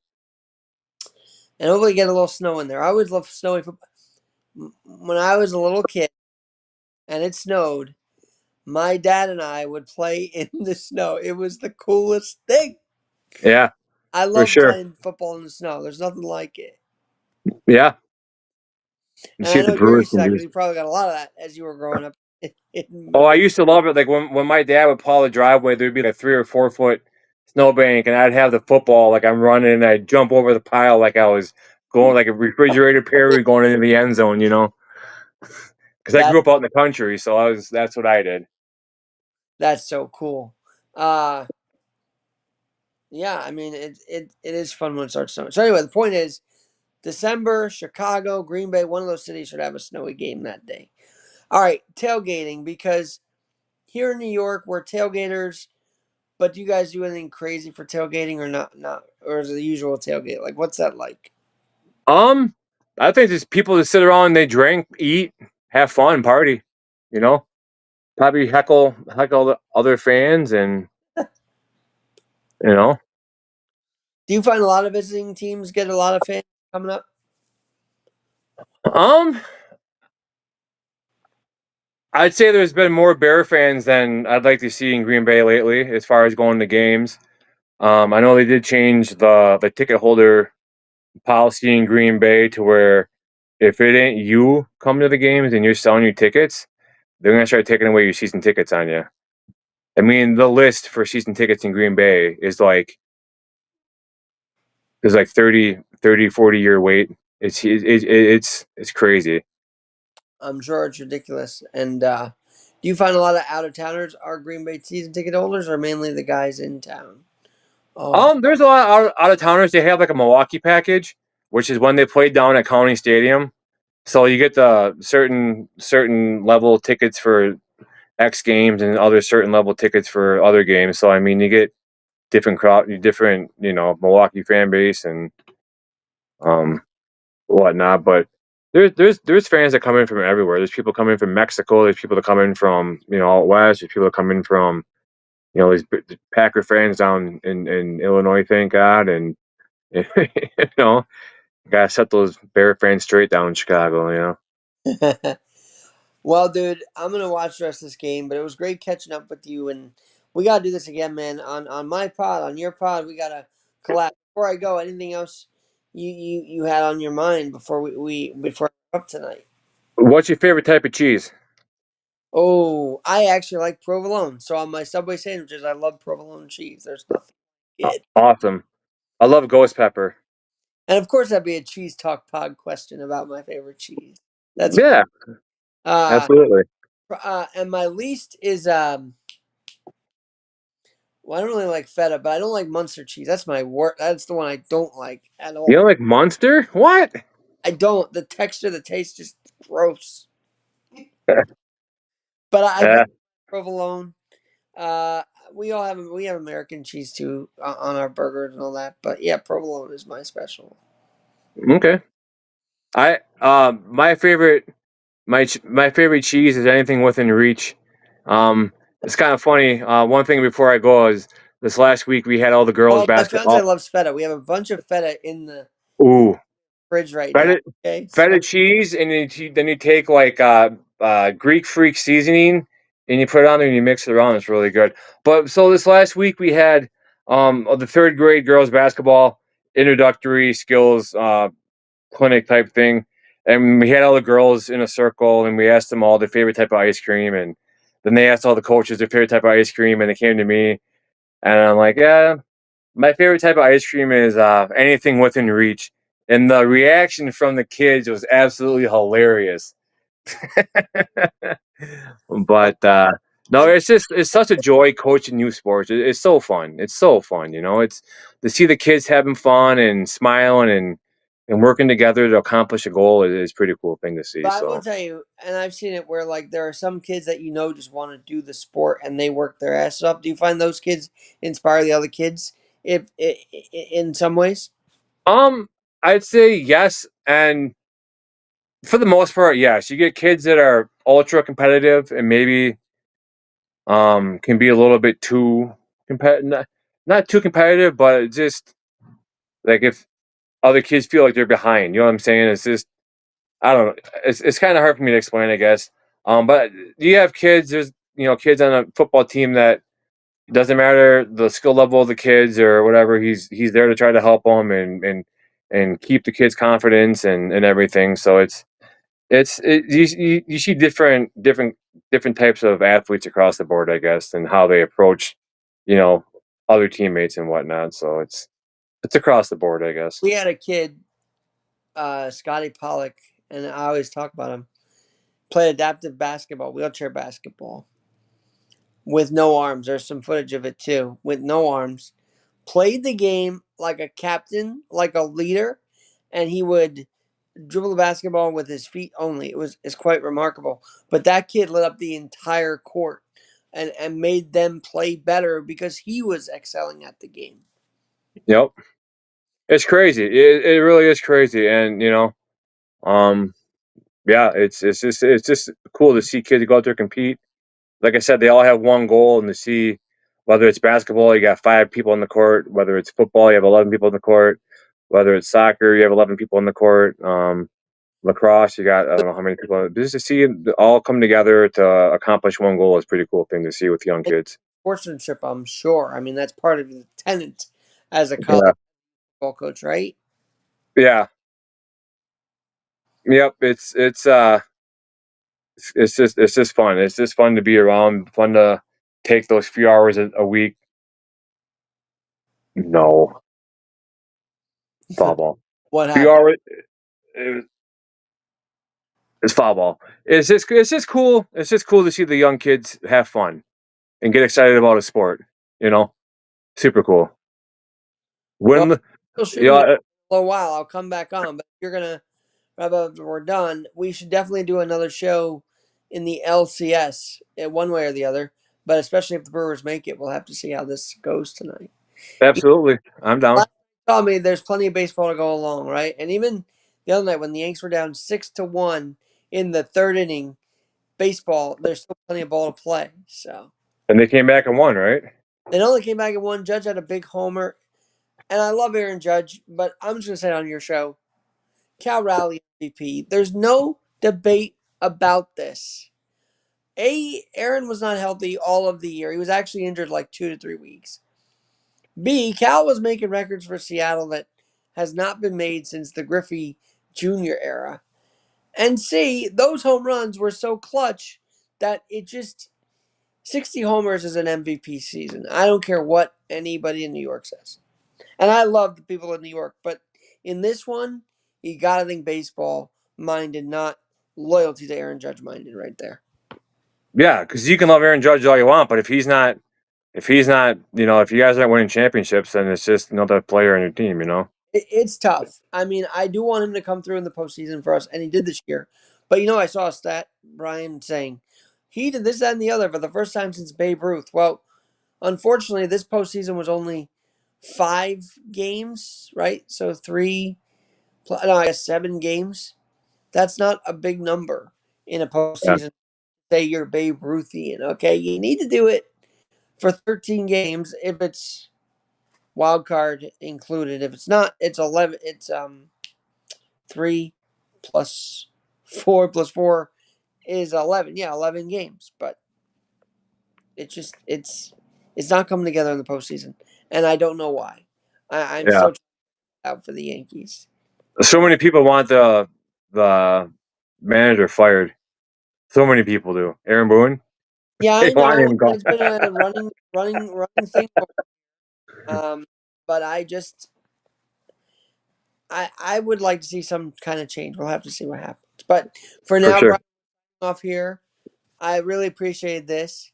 And hopefully get a little snow in there. I always love snowy football. When I was a little kid and it snowed, my dad and I would play in the snow. It was the coolest thing. Yeah, I for love sure. playing football in the snow. There's nothing like it. Yeah, you And see I what the know you're Brewers used to can that do. because you probably got a lot of that as you were growing up Oh, in I used to love it. Like when my dad would plow the driveway, there'd be like a 3 or 4 foot snowbank, and I'd have the football like I'm running, and I'd jump over the pile like I was going like a refrigerator Perry going into the end zone, because I that. grew up out in the country, so that's what I did. That's so cool. Uh yeah, I mean it is fun when it starts snowing. So anyway, the point is December, Chicago, Green Bay, one of those cities should have a snowy game that day. All right, tailgating, because here in New York we're tailgaters, but do you guys do anything crazy for tailgating or not or is it the usual tailgate? Like what's that like? Um, I think just people that sit around, they drink, eat, have fun, party, you know. Probably heckle the other fans, and you know. Do you find a lot of visiting teams get a lot of fans coming up? Um, I'd say there's been more Bear fans than I'd like to see in Green Bay lately, as far as going to games. I know they did change the ticket holder policy in Green Bay to where if it ain't you come to the games and you're selling your tickets, they're gonna start taking away your season tickets on you. I mean, the list for season tickets in Green Bay is like there's like 40 year wait. It's crazy. I'm sure it's ridiculous. And do you find a lot of out of towners are Green Bay season ticket holders or mainly the guys in town? Oh, There's a lot of out of towners. They have like a Milwaukee package, which is when they played down at County Stadium. So you get the certain level tickets for X games and other certain level tickets for other games. So I mean, you get different Milwaukee fan base and um whatnot. But there's fans that come in from everywhere. There's people coming from Mexico. There's people that come in from out west. There's people that come in from these Packer fans down in Illinois. Thank God. And you know, gotta set those Bear fans straight down in Chicago. well, dude, I'm gonna watch the rest of this game. But it was great catching up with you, and we gotta do this again, man. On my pod, on your pod, we gotta collab. Before I go, anything else you had on your mind before we before up tonight? What's your favorite type of cheese? Oh, I actually like provolone. So on my Subway sandwiches, I love provolone cheese. There's nothing like it. Awesome. I love ghost pepper. And of course, that'd be a cheese talk pod question about my favorite cheese. That's Yeah, uh, absolutely. and my least is well, I don't really like feta, but I don't like Munster cheese. That's my worst. That's the one I don't like at You don't all. like Munster? What? I don't. The texture, the taste, just gross. But I do Yeah. provolone. Uh, we have American cheese too on our burgers and all that. But yeah, provolone is my special. Okay. I my favorite cheese is anything within reach. It's kind of funny. One thing before I go is this last week we had all the girls Well, my fiance basketball. loves feta. We have a bunch of feta in the Ooh, fridge right now. feta Okay, feta so cheese, and then you take like Greek Freak seasoning and you put it on there and you mix it around. It's really good. But so this last week we had the third grade girls basketball introductory skills clinic type thing, and we had all the girls in a circle and we asked them all their favorite type of ice cream, and then they asked all the coaches their favorite type of ice cream, and they came to me, and I'm like, yeah, my favorite type of ice cream is anything within reach. And the reaction from the kids was absolutely hilarious. well, But no, I'm it's such a joy coaching youth sports. It's so fun. It's so fun. It's to see the kids having fun and smiling and working together to accomplish a goal is pretty cool thing to see. but I will So tell you, and I've seen it where like there are some kids that just want to do the sport and they work their asses off. Do you find those kids inspire the other kids if in some ways? um, I'd say yes, and for the most part, yes. You get kids that are ultra competitive and maybe can be a little bit too competitive, not too competitive, but just like if other kids feel like they're behind. You know what I'm saying? It's just I don't know. It's kind of hard for me to explain, I guess. But you have kids. There's kids on a football team that doesn't matter the skill level of the kids or whatever. He's there to try to help them and keep the kids' confidence and everything. So you see different types of athletes across the board, I guess, and how they approach you know other teammates and whatnot. So it's across the board, I guess. We had a kid, Scotty Pollock, and I always talk about him. Played adaptive basketball, wheelchair basketball, with no arms. There's some footage of it too, with no arms. Played the game like a captain, like a leader, and he would dribble the basketball with his feet only. It's quite remarkable. But that kid lit up the entire court and made them play better because he was excelling at the game. Yep, it's crazy. It really is crazy, and um, yeah, it's just cool to see kids go out there compete. Like I said, they all have one goal, and to see whether it's basketball, you got 5 people on the court. Whether it's football, you have 11 people on the court. Whether it's soccer, you have 11 people on the court. Lacrosse, you got I don't know how many people. Just to see them all come together to accomplish one goal is a pretty cool thing to see with young kids. Sportsmanship, I'm sure. I mean, that's part of the tenant as a college Yeah, football coach, right? yeah, yep. It's just fun. It's just fun to be around. Fun to take those few hours a week. No, foul ball. What Few happened? hours. It's foul ball. It's just cool. It's just cool to see the young kids have fun and get excited about a sport. You know, super cool. Well, When you'll shoot you me know, for a while. I'll come back on, but if you're gonna wrap up after we're done, we should definitely do another show in the LCS, one way or the other. But especially if the Brewers make it, we'll have to see how this goes tonight. You absolutely, I'm down. last time you told me there's plenty of baseball to go along, right? And even the other night when the Yankees were down 6-1 in the third inning, baseball, there's still plenty of ball to play. So And they came back and won, right? it only came back at one. Judge had a big homer, and I love Aaron Judge, but I'm just gonna say it on your show, Cal Raleigh MVP. There's no debate about this. Aaron was not healthy all of the year. He was actually injured like 2 to 3 weeks. B, Cal was making records for Seattle that has not been made since the Griffey Jr. era. And C, those home runs were so clutch that it just 60 homers is an MVP season. I don't care what anybody in New York says. And I love the people in New York, but in this one, you got to think baseball minded, not loyalty to Aaron Judge minded right there. Yeah, because you can love Aaron Judge all you want, but if he's not, if you guys aren't winning championships, then it's just another player on your team. It's tough. I mean, I do want him to come through in the postseason for us, and he did this year. But I saw a stat, Brian, saying he did this, that, and the other for the first time since Babe Ruth. Well, unfortunately, this postseason was only 5 games, right? So no, I guess 7 games. That's not a big number in a Yeah, postseason. Say you're Babe Ruthian, okay? You need to do it for 13 games if it's wild card included. If it's not, it's 11. It's 3 plus 4 plus 4 is 11. Yeah, 11 games. But it's not coming together in the postseason, and I don't know why. I'm yeah. so out for the Yankees. So many people want the manager fired. So many people do. Aaron Boone, Yeah, they I want know him gone. it's been a running thing. But I would like to see some kind of change. We'll have to see what happens. But for For now, sure. Brian, off here. I really appreciate this,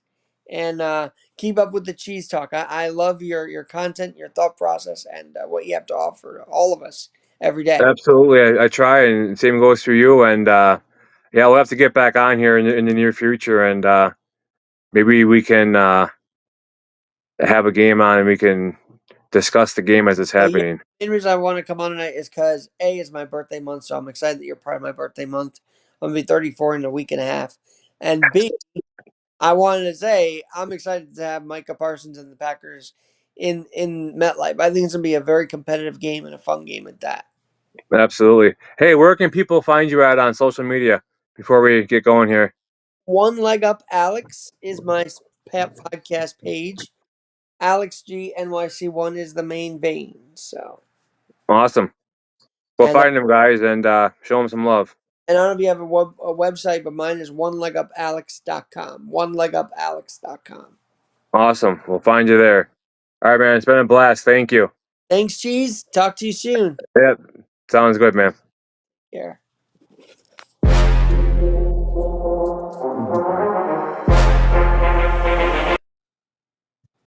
and keep up with the cheese talk. I love your content, your thought process, and what you have to offer to all of us every day. Absolutely, I try, and same goes for you. And yeah, we'll have to get back on here in the near future, and maybe we can have a game on, and we can discuss the game as it's Yeah, happening. the main reason I want to come on tonight is because A is my birthday month, so I'm excited that you're part of my birthday month. I'm gonna be 34 in a week and a half, and B, I wanted to say I'm excited to have Micah Parsons and the Packers in MetLife. I think it's gonna be a very competitive game and a fun game at that. Absolutely. Hey, where can people find you at on social media before we get going here? One Leg Up Alex is my podcast page. AlexGNYC1 is the main vein. So, Awesome. Well, and find them, guys, and show them some love. I don't know if you have a website, but mine is onelegupalex.com. Onelegupalex.com. Awesome. We'll find you there. All right, man. It's been a blast. Thank you. Thanks, Cheese. Talk to you soon. Yep. Sounds good, man. Yeah.